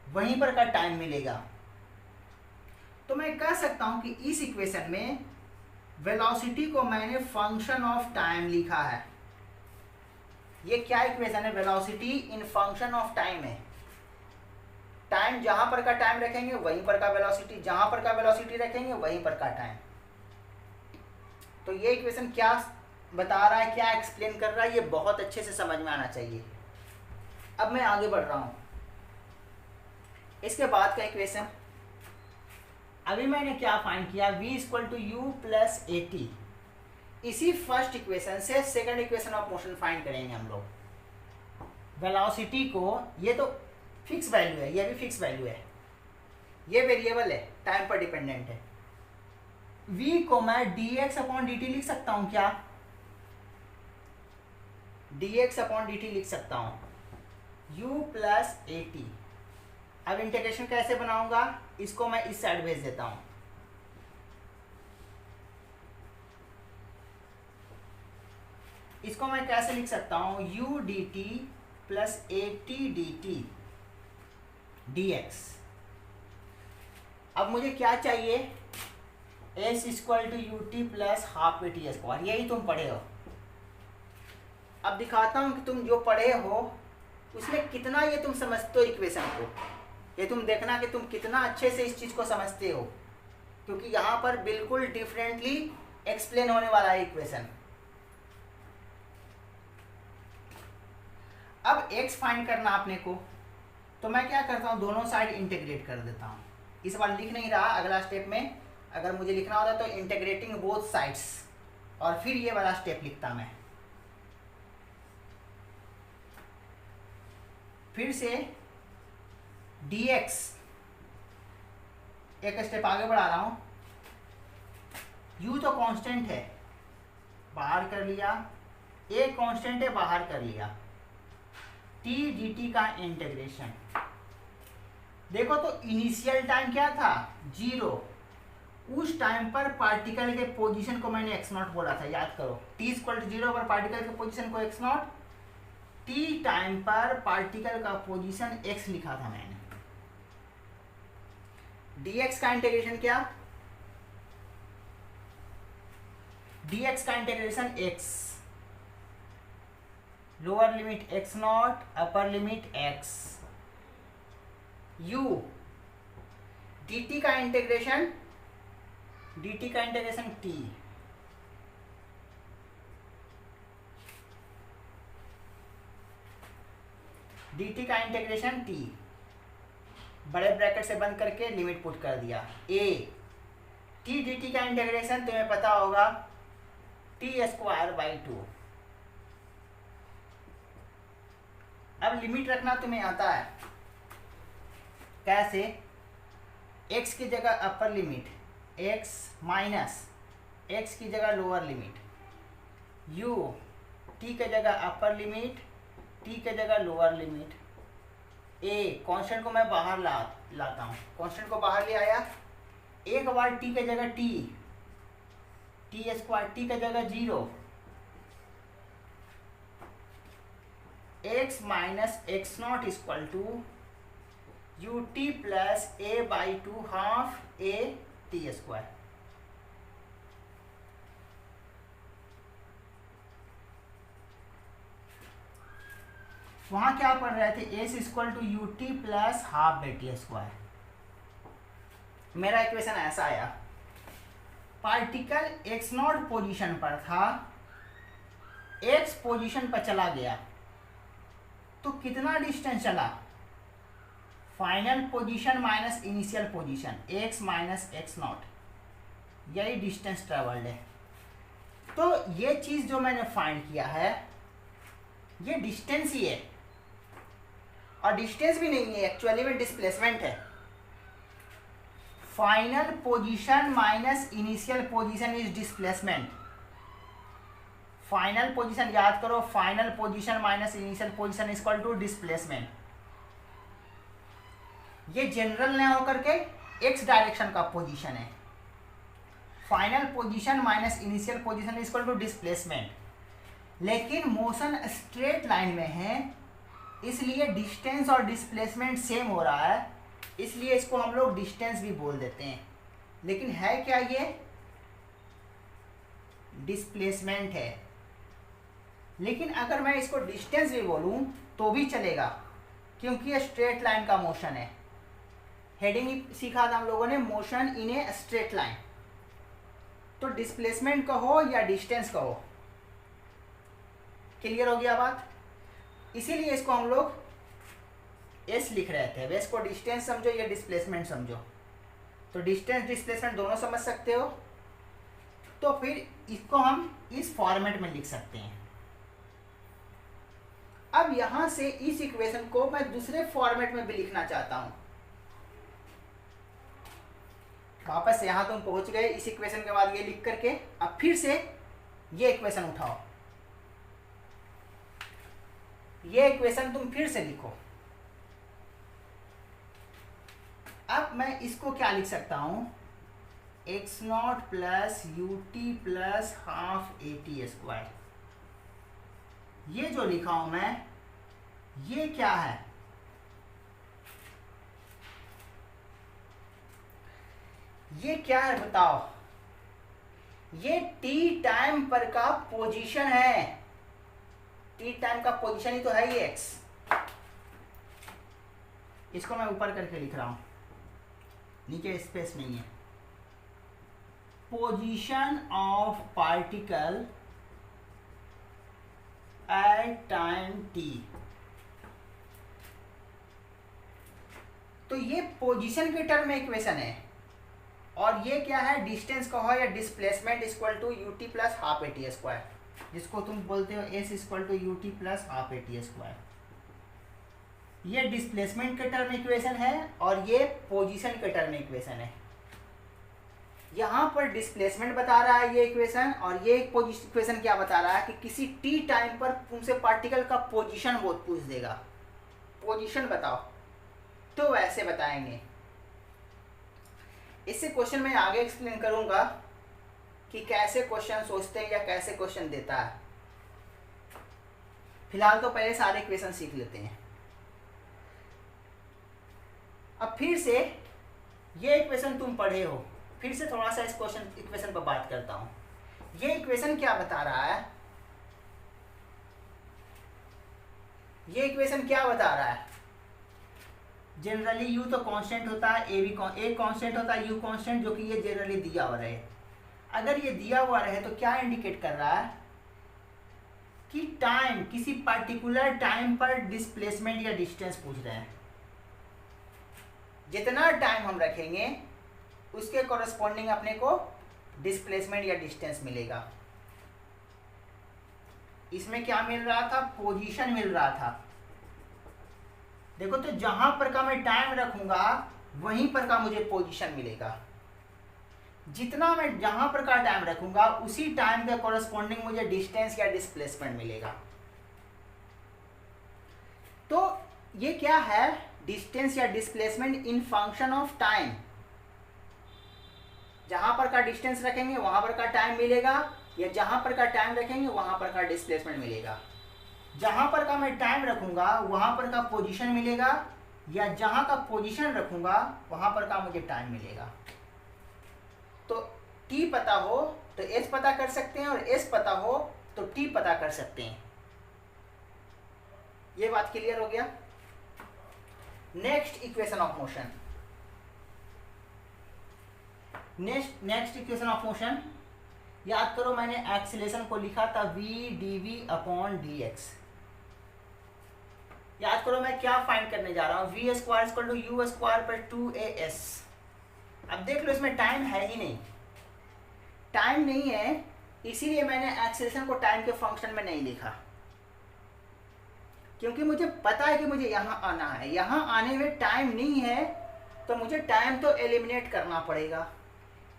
वहीं पर का टाइम मिलेगा। तो मैं कह सकता हूं कि इस इक्वेशन में वेलोसिटी को मैंने फंक्शन ऑफ टाइम लिखा है। ये क्या इक्वेशन है? Velocity in function of time है। टाइम जहां पर का टाइम रखेंगे वहीं पर का वेलोसिटी, जहां पर का वेलोसिटी रखेंगे वहीं पर का टाइम। तो ये इक्वेशन क्या बता रहा है, क्या एक्सप्लेन कर रहा है, ये बहुत अच्छे से समझ में आना चाहिए। अब मैं आगे बढ़ रहा हूं। इसके बाद का इक्वेशन, अभी मैंने क्या फाइंड किया, v equal to u plus a t. इसी फर्स्ट इक्वेशन से second equation of motion find करेंगे हम लोग। वेलोसिटी को, ये तो फिक्स वैल्यू है, ये भी फिक्स वैल्यू है, ये वेरिएबल है, टाइम पर डिपेंडेंट है। v को मैं dx अपॉन dt लिख सकता हूं क्या? dx अपॉन dt लिख सकता हूं, u प्लस ए टी। अब इंटीग्रेशन कैसे बनाऊंगा, इसको मैं इस साइड भेज देता हूं। इसको मैं कैसे लिख सकता हूं, u dt plus a t d t d x. अब मुझे क्या चाहिए, s equal to u t plus half a t square, यही तुम पढ़े हो। अब दिखाता हूं कि तुम जो पढ़े हो उसमें कितना ये तुम समझते हो इक्वेशन को। ये तुम देखना कि तुम कितना अच्छे से इस चीज को समझते हो, क्योंकि यहाँ पर बिल्कुल डिफरेंटली एक्सप्लेन होने वाला है इक्वेशन। अब x फाइंड करना आपने को, तो मैं क्या करता हूँ, दोनों साइड इंटीग्रेट कर देता हूँ। इस बार लिख नहीं रहा, अगला स्टेप में अगर मुझे लिखना होता तो इंटीग्रेटिंग बोथ साइड्स, और फिर ये वाला स्टेप लिखता मैं। फिर से dx, एक स्टेप आगे बढ़ा रहा हूं, u तो कांस्टेंट है, बाहर कर लिया, a कांस्टेंट है, बाहर कर लिया, t dt का इंटीग्रेशन। देखो तो इनिशियल टाइम क्या था, 0। उस टाइम पर पार्टिकल के पोजीशन को मैंने x नॉट बोला था, याद करो। t इक्वल टू 0 पर पार्टिकल के पोजीशन को x नॉट, t टाइम पर पार्टिकल का पोजीशन x लिखा था मैंने। dx का इंटीग्रेशन क्या, dx का integration x, lower limit x not, upper limit x, u, dt का इंटीग्रेशन, dt का इंटीग्रेशन t, dt का इंटीग्रेशन t, बड़े ब्रैकेट से बंद करके लिमिट पुट कर दिया, a, t dt का इंटीग्रेशन तुम्हें पता होगा, t स्क्वायर बाई 2। अब लिमिट रखना तुम्हें आता है, कैसे, x की जगह upper limit x minus x की जगह लोअर लिमिट, u t के जगह अपर लिमिट, t के जगह लोअर लिमिट, a कांस्टेंट को मैं बाहर लाता हूँ, कांस्टेंट को बाहर ले आया, एक बार t के जगह t स्क्वायर, t के जगह 0, x minus x naught equal to u t plus a by 2 half a t square. वहां क्या पढ़ रहे थे, s equal to u t plus half b t square. मेरा इक्वेशन ऐसा आया, पार्टिकल एक्स नॉट पोजिशन पर था, एक्स पोजिशन पर चला गया तो कितना डिस्टेंस चला, final position minus initial position, x minus x not, यही डिस्टेंस ट्रेवल्ड है। तो ये चीज जो मैंने फाइंड किया है ये डिस्टेंस ही है, और डिस्टेंस भी नहीं है, एक्चुअली में डिस्प्लेसमेंट है। Final position minus initial position is displacement. Final position याद करो, final position minus initial position is equal to displacement. ये जनरल न होकर के एक्स डायरेक्शन का पोजीशन है। Final position minus initial position is equal to displacement, लेकिन motion straight line में है इसलिए डिस्टेंस और डिस्प्लेसमेंट सेम हो रहा है, इसलिए इसको हम लोग डिस्टेंस भी बोल देते हैं। लेकिन है क्या ये? डिस्प्लेसमेंट है। लेकिन अगर मैं इसको डिस्टेंस भी बोलूं तो भी चलेगा, क्योंकि ये स्ट्रेट लाइन का मोशन है। हेडिंग सीखा था हम लोगों ने, motion in a straight line. तो डिस्प्लेसमेंट कहो या डिस्टेंस कहो, क्लियर हो गया बात? इसीलिए इसको हम लोग एस लिख रहे थे। अब इसको डिस्टेंस समझो या डिस्प्लेसमेंट समझो, तो डिस्टेंस डिस्प्लेसमेंट दोनों समझ सकते हो। तो फिर इसको हम इस फॉर्मेट में लिख सकते हैं। अब यहां से इस इक्वेशन को मैं दूसरे फॉर्मेट में भी लिखना चाहता हूं। वापस यहां तुम पहुंच गए, इस इक्वेशन के बाद ये लिख करके अब फिर से ये इक्वेशन उठाओ, ये इक्वेशन तुम फिर से लिखो। अब मैं इसको क्या लिख सकता हूं? X not plus you t plus half a t square. ये जो लिखा हूं मैं, ये क्या है? ये क्या है बताओ? ये टी टाइम पर का पोजीशन है। टी टाइम का पोजीशन ही तो है ये एक्स। इसको मैं ऊपर करके लिख रहा हूं, नीचे स्पेस नहीं है। Position of particle at time T. तो ये पोजीशन के टर्म में इक्वेशन है, और ये क्या है? डिस्टेंस कहो या displacement equal to u t plus half a t square, जिसको तुम बोलते हो s equal to u t plus half a t square. ये डिस्प्लेसमेंट के टर्म इक्वेशन है और ये पोजीशन के टर्म इक्वेशन है। यहाँ पर डिस्प्लेसमेंट बता रहा है ये इक्वेशन, और ये इक्वेशन क्या बता रहा है कि किसी टी टाइम पर तुमसे पार्टिकल का पोजीशन वो पूछ देगा। पोजीशन बताओ, तो वैसे बताएंगे। इससे क्वेश्चन मैं आगे एक्सप्लेन करूंगा कि कैसे क्वेश्चन सोचते हैं या कैसे क्वेश्चन देता है। फिलहाल तो पहले सारे इक्वेशन सीख लेते हैं। अब फिर से ये इक्वेशन तुम पढ़े हो, फिर से थोड़ा सा इस इक्वेशन पर बात करता हूं। ये इक्वेशन क्या बता रहा है? ये इक्वेशन क्या बता रहा है? जनरली यू तो कांस्टेंट होता है, ए कांस्टेंट होता है, यू कांस्टेंट, जो कि ये जनरली दिया हुआ रहे। अगर ये दिया हुआ रहे तो क्या इंडिकेट कर रहा है? कि टाइम, किसी पर्टिकुलर टाइम पर डिस्प्लेसमेंट या डिस्टेंस पूछ रहे हैं। जितना टाइम हम रखेंगे उसके कॉरेस्पॉन्डिंग अपने को डिस्प्लेसमेंट या डिस्टेंस मिलेगा। इसमें क्या मिल रहा था? पोजीशन मिल रहा था। देखो, तो जहां पर का मैं टाइम रखूंगा वहीं पर का मुझे पोजीशन मिलेगा। जितना मैं जहां पर का टाइम रखूंगा उसी टाइम के कॉरेस्पॉन्डिंग मुझे डिस्टेंस या डिस्प्लेसमेंट मिलेगा। तो ये क्या है? डिस्टेंस या displacement in function of time. जहां पर का डिस्टेंस रखेंगे वहां पर का टाइम मिलेगा, या जहां पर का टाइम रखेंगे वहां पर का डिस्प्लेसमेंट मिलेगा। जहां पर का मैं टाइम रखूंगा वहां पर का पोजीशन मिलेगा, या जहां का पोजीशन रखूंगा वहां पर का मुझे टाइम मिलेगा। तो टी पता हो तो एस पता कर सकते हैं, और एस पता हो तो टी पता कर सकते हैं। ये बात क्लियर हो गया? Next equation of motion. Next equation of motion, याद करो मैंने एक्सीलरेशन को लिखा था v d v upon d x. याद करो मैं क्या फाइंड करने जा रहा हूँ? V square equal to u square पर 2as। अब देख लो इसमें टाइम है ही नहीं, टाइम नहीं है, इसीलिए मैंने एक्सीलरेशन को टाइम के फंक्शन में नहीं लिखा, क्योंकि मुझे पता है कि मुझे यहाँ आना है। यहाँ आने में टाइम नहीं है तो मुझे टाइम तो एलिमिनेट करना पड़ेगा,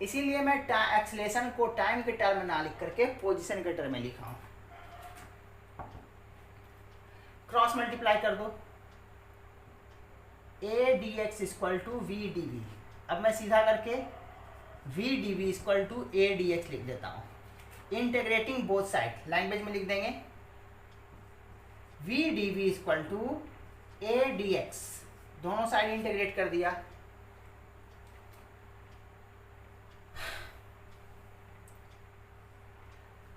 इसीलिए मैं एक्सीलरेशन को टाइम के टर्म में ना लिख करके पोजीशन के टर्म में लिखा हूँ। क्रॉस मल्टीप्लाई कर दो, a dx equal to v d v. अब मैं सीधा करके v d v equal to a d x लिख देता हूँ, इंटीग्रेटिंग बोथ साइड, लैंग्वेज में लिख देंगे v d v equal to a d x, दोनों साइड इंटीग्रेट कर दिया।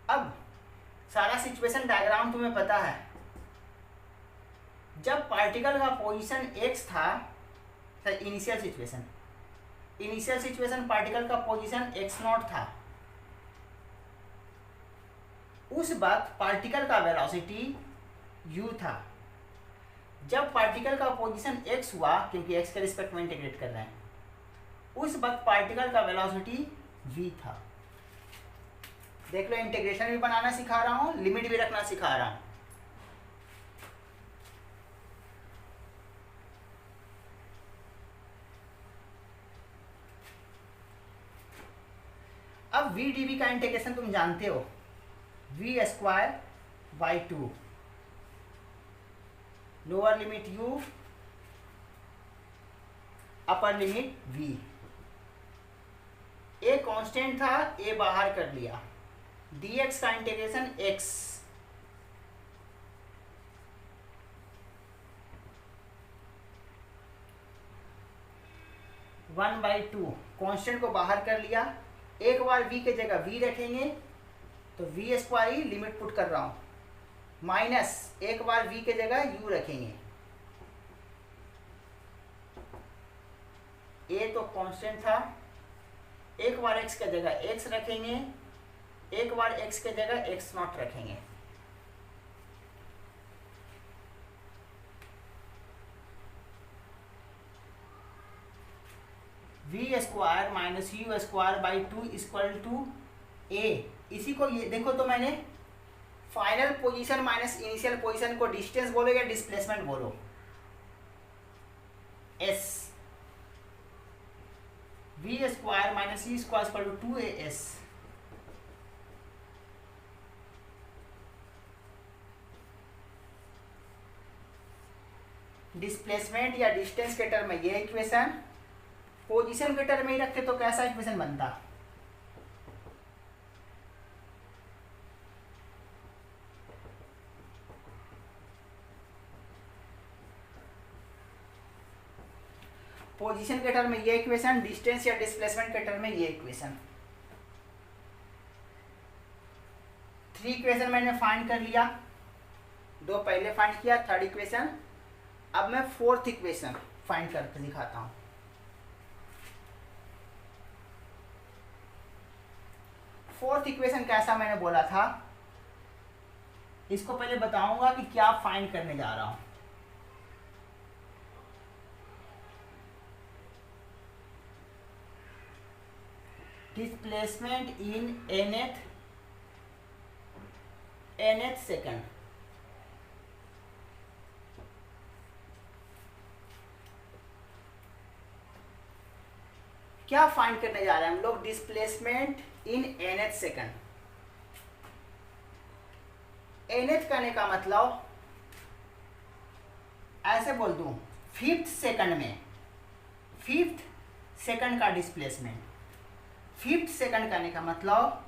अब सारा सिचुएशन डायग्राम तुम्हें पता है, जब पार्टिकल का पोजीशन x था, इनिशियल सिचुएशन पार्टिकल का पोजीशन x0 था, उस वक्त पार्टिकल का वेलोसिटी u था। जब पार्टिकल का पोजीशन x हुआ, क्योंकि x के रिस्पेक्ट में इंटीग्रेट कर रहे हैं, उस वक्त पार्टिकल का वेलोसिटी v था। देख लो, इंटीग्रेशन भी बनाना सिखा रहा हूं, लिमिट भी रखना सिखा रहा हूं। अब वी डी वी का इंटीग्रेशन तुम जानते हो, v square by 2, lower limit u, upper limit v। a constant था, a बाहर कर लिया, dx का integration x, one by two, constant को बाहर कर लिया, एक बार v के जगह v रखेंगे तो v स्क्वायर ही लिमिट पुट कर रहा हूं, माइनस एक बार v के जगह u रखेंगे, a तो कांस्टेंट था, एक बार x के जगह x रखेंगे, एक बार x के जगह x0 रखेंगे। V square minus u square by 2 equal to a। इसी को ये देखो, तो मैंने final position minus initial position को डिस्टेंस बोलो या डिस्प्लेसमेंट बोलो, s, v square minus e square equal to 2as। Displacement या डिस्टेंस के टर्म में ये इक्वेशन, पोजीशन के टर्म में ही रखते तो कैसा इक्वेशन बनता, पोजीशन के टर्म में ये इक्वेशन, डिस्टेंस या डिस्प्लेसमेंट के टर्म में ये इक्वेशन। 3 इक्वेशन मैंने फाइंड कर लिया, 2 पहले फाइंड किया, 3rd इक्वेशन। अब मैं 4th इक्वेशन फाइंड करके दिखाता हूं। 4th इक्वेशन कैसा मैंने बोला था, इसको पहले बताऊंगा कि क्या फाइंड करने जा रहा हूं। Displacement in nth second. क्या फाइंड करने जा रहे हैं हम लोग, displacement in nth second. nth करने का मतलब ऐसे बोल दूं, 5th सेकंड में, 5th सेकंड का डिस्प्लेसमेंट। 5th सेकंड करने का मतलब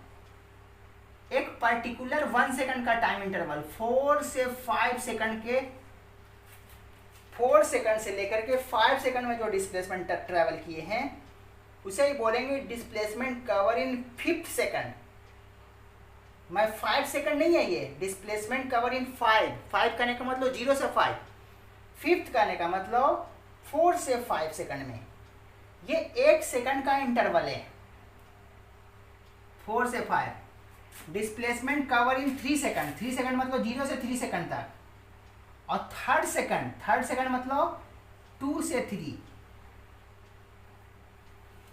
एक पर्टिकुलर 1 सेकंड का टाइम इंटरवल, 4 से 5 सेकंड के, 4 सेकंड से लेकर के 5 सेकंड में जो डिस्प्लेसमेंट तक ट्रेवल किए हैं उसे ही बोलेंगे displacement cover in 5th second. मैं 5 सेकंड नहीं है ये, डिस्प्लेसमेंट कवर इन 5 करने का मतलब 0 से 5, 5th करने का मतलब 4 से 5 सेकंड में। ये 1 सेकंड का इंटरवल है, 4 से 5। Displacement cover in 3 second, 3 second मतलब 0 से 3 सेकंड तक। और 3rd सेकंड मतलब 2 से 3।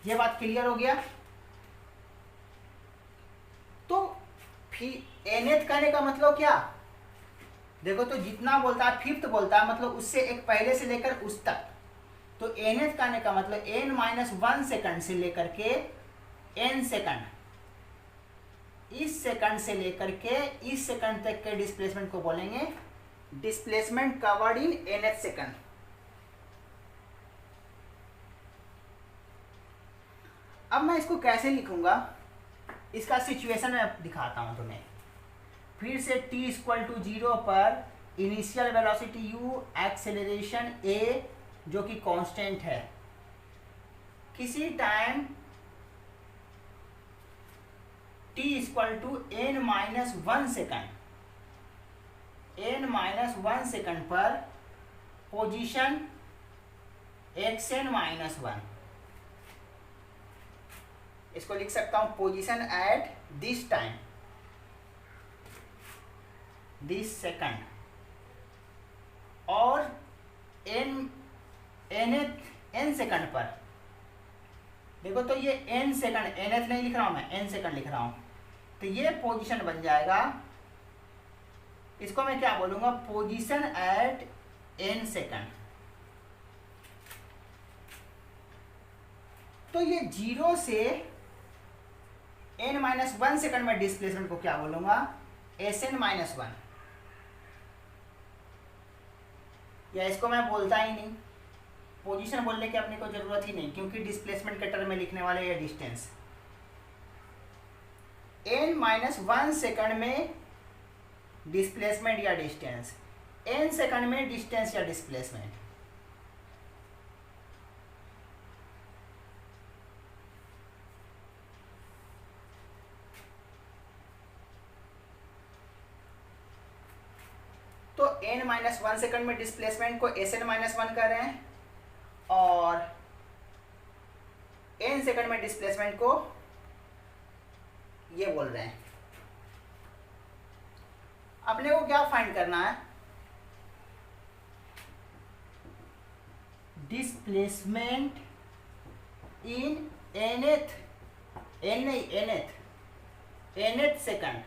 ये बात क्लियर हो गया। तो फिर nth करने का मतलब क्या, देखो तो जितना बोलता है 5th बोलता है, मतलब उससे एक पहले से लेकर उस तक। तो nth करने का मतलब n-1 सेकंड से लेकर के n सेकंड, इस सेकंड से लेकर के इस सेकंड तक के डिस्प्लेसमेंट को बोलेंगे displacement covered in nth second. अब मैं इसको कैसे लिखूंगा, इसका सिचुएशन मैं दिखाता हूं तुम्हें। फिर से t इक्वल टू 0 पर initial velocity u, acceleration a जो कि कांस्टेंट है, किसी time t equal to n-1 second, n-1 second पर पोजीशन xn-1, इसको लिख सकता हूं position at this time, this second, और n सेकंड पर देखो, तो ये n सेकंड, nth नहीं लिख रहा हूं मैं, n सेकंड लिख रहा हूं, तो ये पोजीशन बन जाएगा, इसको मैं क्या बोलूंगा, पोजीशन एट n सेकंड। तो ये 0 से n-1 सेकंड में डिस्प्लेसमेंट को क्या बोलूंगा, Sn-1, या इसको मैं बोलता ही नहीं, पोजीशन बोलने की अपने को जरूरत ही नहीं, क्योंकि डिस्प्लेसमेंट के टर्म में लिखने वाले ये डिस्टेंस, n-1 सेकंड में डिस्प्लेसमेंट या डिस्टेंस, n सेकंड में डिस्टेंस या डिस्प्लेसमेंट। तो n-1 सेकंड में डिस्प्लेसमेंट को Sn-1 कर रहे हैं, और n सेकंड में डिस्प्लेसमेंट को ये बोल रहे हैं। अपने को क्या फाइंड करना है, displacement in nth second.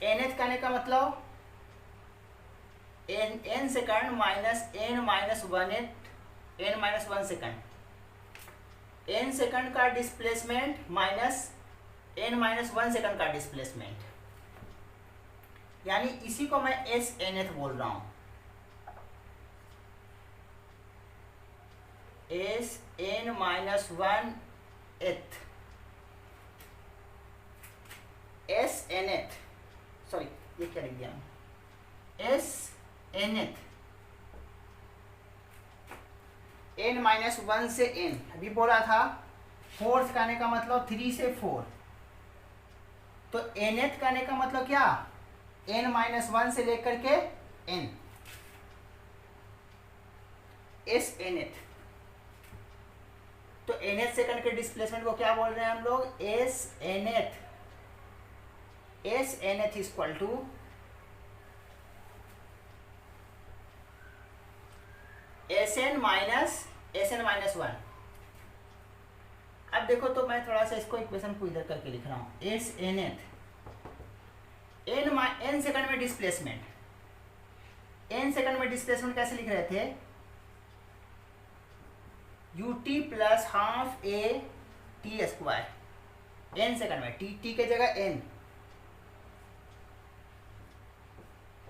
nth कहने का मतलब n second minus n-1 second, n second का डिस्प्लेसमेंट माइनस n-1 सेकंड का डिस्प्लेसमेंट, यानी इसी को मैं Snth बोल रहा हूं, Sn-1th, Snth, सॉरी ये क्या लिख दिया, Snth, n-1 से n, अभी बोला था फोर्थ कहने का मतलब 3 से 4, तो nth कहने का मतलब क्या, n-1 से लेकर के n, Snth। तो nth सेकंड के डिस्प्लेसमेंट को क्या बोल रहे हैं हम लोग, Snth। Snth equal to Sn-1। अब देखो, तो मैं थोड़ा सा इसको इक्वेशन को इधर करके लिख रहा हूं, Snth, n सेकंड में डिस्प्लेसमेंट, n सेकंड में डिस्प्लेसमेंट कैसे लिख रहे थे, ut plus half a t square, n second में, t के जगह n,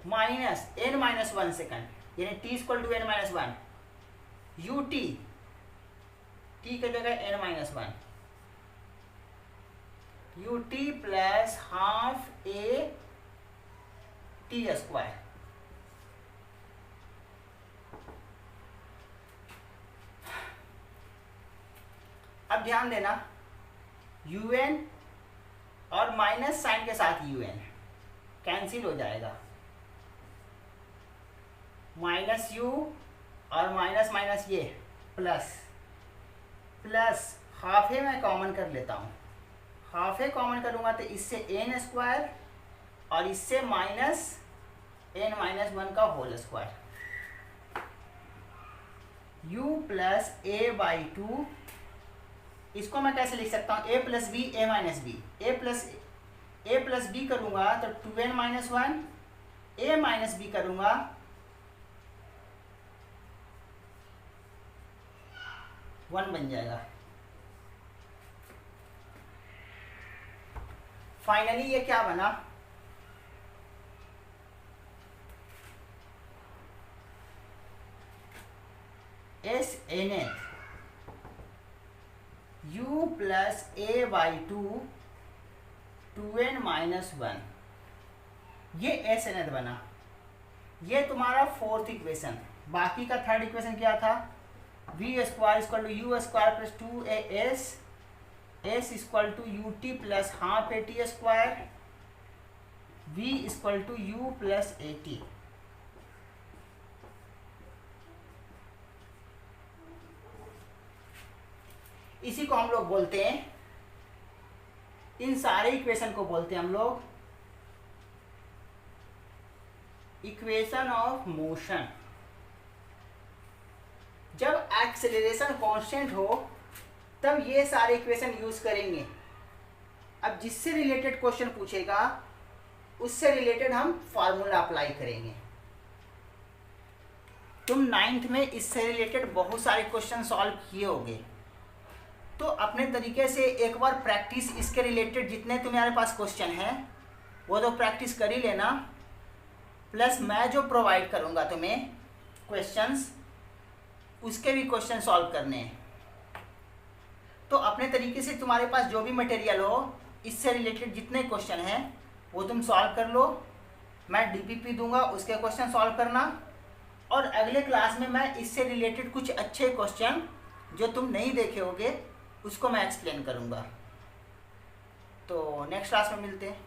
माइनस n-1 सेकंड, यानी t equal to n-1, ut t के जगह n-1, ut plus half a t square. अब ध्यान देना, un और माइनस साइन के साथ un कैंसिल हो जाएगा, माइनस u और माइनस माइनस ये प्लस, प्लस हाफ ए मैं कॉमन कर लेता हूँ, हाफ ए कॉमन करूँगा तो इससे n स्क्वायर और इससे माइनस n-1 का whole square, u plus a by 2, इसको मैं कैसे लिख सकता हूँ, a plus b a minus b, a plus b करूँगा तो 2n-1, a माइनस बी करूँगा 1 बन जाएगा। फाइनली ये क्या बना, Snth u plus a by 2n-1 ये एस एन बना। ये तुम्हारा फोर्थ इक्वेशन। बाकी का थर्ड इक्वेशन क्या था? V square equal to u square plus 2as s equal to u t plus half a t square, v equal to u plus a t. इसी को हम लोग बोलते हैं, इन सारे इक्वेशन को बोलते हैं हम लोग इक्वेशन ऑफ मोशन। जब एक्सेलरेशन कांस्टेंट हो तब ये सारे इक्वेशन यूज करेंगे। अब जिससे रिलेटेड क्वेश्चन पूछेगा उससे रिलेटेड हम फार्मूला अप्लाई करेंगे। तुम 9th में इससे रिलेटेड बहुत सारे क्वेश्चन सॉल्व किए होगे, तो अपने तरीके से एक बार प्रैक्टिस इसके रिलेटेड जितने तुम्हारे पास क्वेश्चन हैं वो तो प्रैक्टिस कर ही लेना। प्लस मैं जो प्रोवाइड करूँगा तुम्हें क्वेश्चंस, उसके भी क्वेश्चन सॉल्व करने हैं। तो अपने तरीके से तुम्हारे पास जो भी मटेरियल हो इससे रिलेटेड जितने क्वेश्चन हैं वो तुम सॉल्व कर लो। मैं डीपीपी दूंगा, उसके क्वेश्चन सॉल्व करना। और अगले क्लास में मैं इससे रिलेटेड कुछ अच्छे क्वेश्चन जो तुम नहीं देखे होगे उसको मैं एक्सप्लेन करूँगा। तो नेक्स्ट क्लास में मिलते हैं।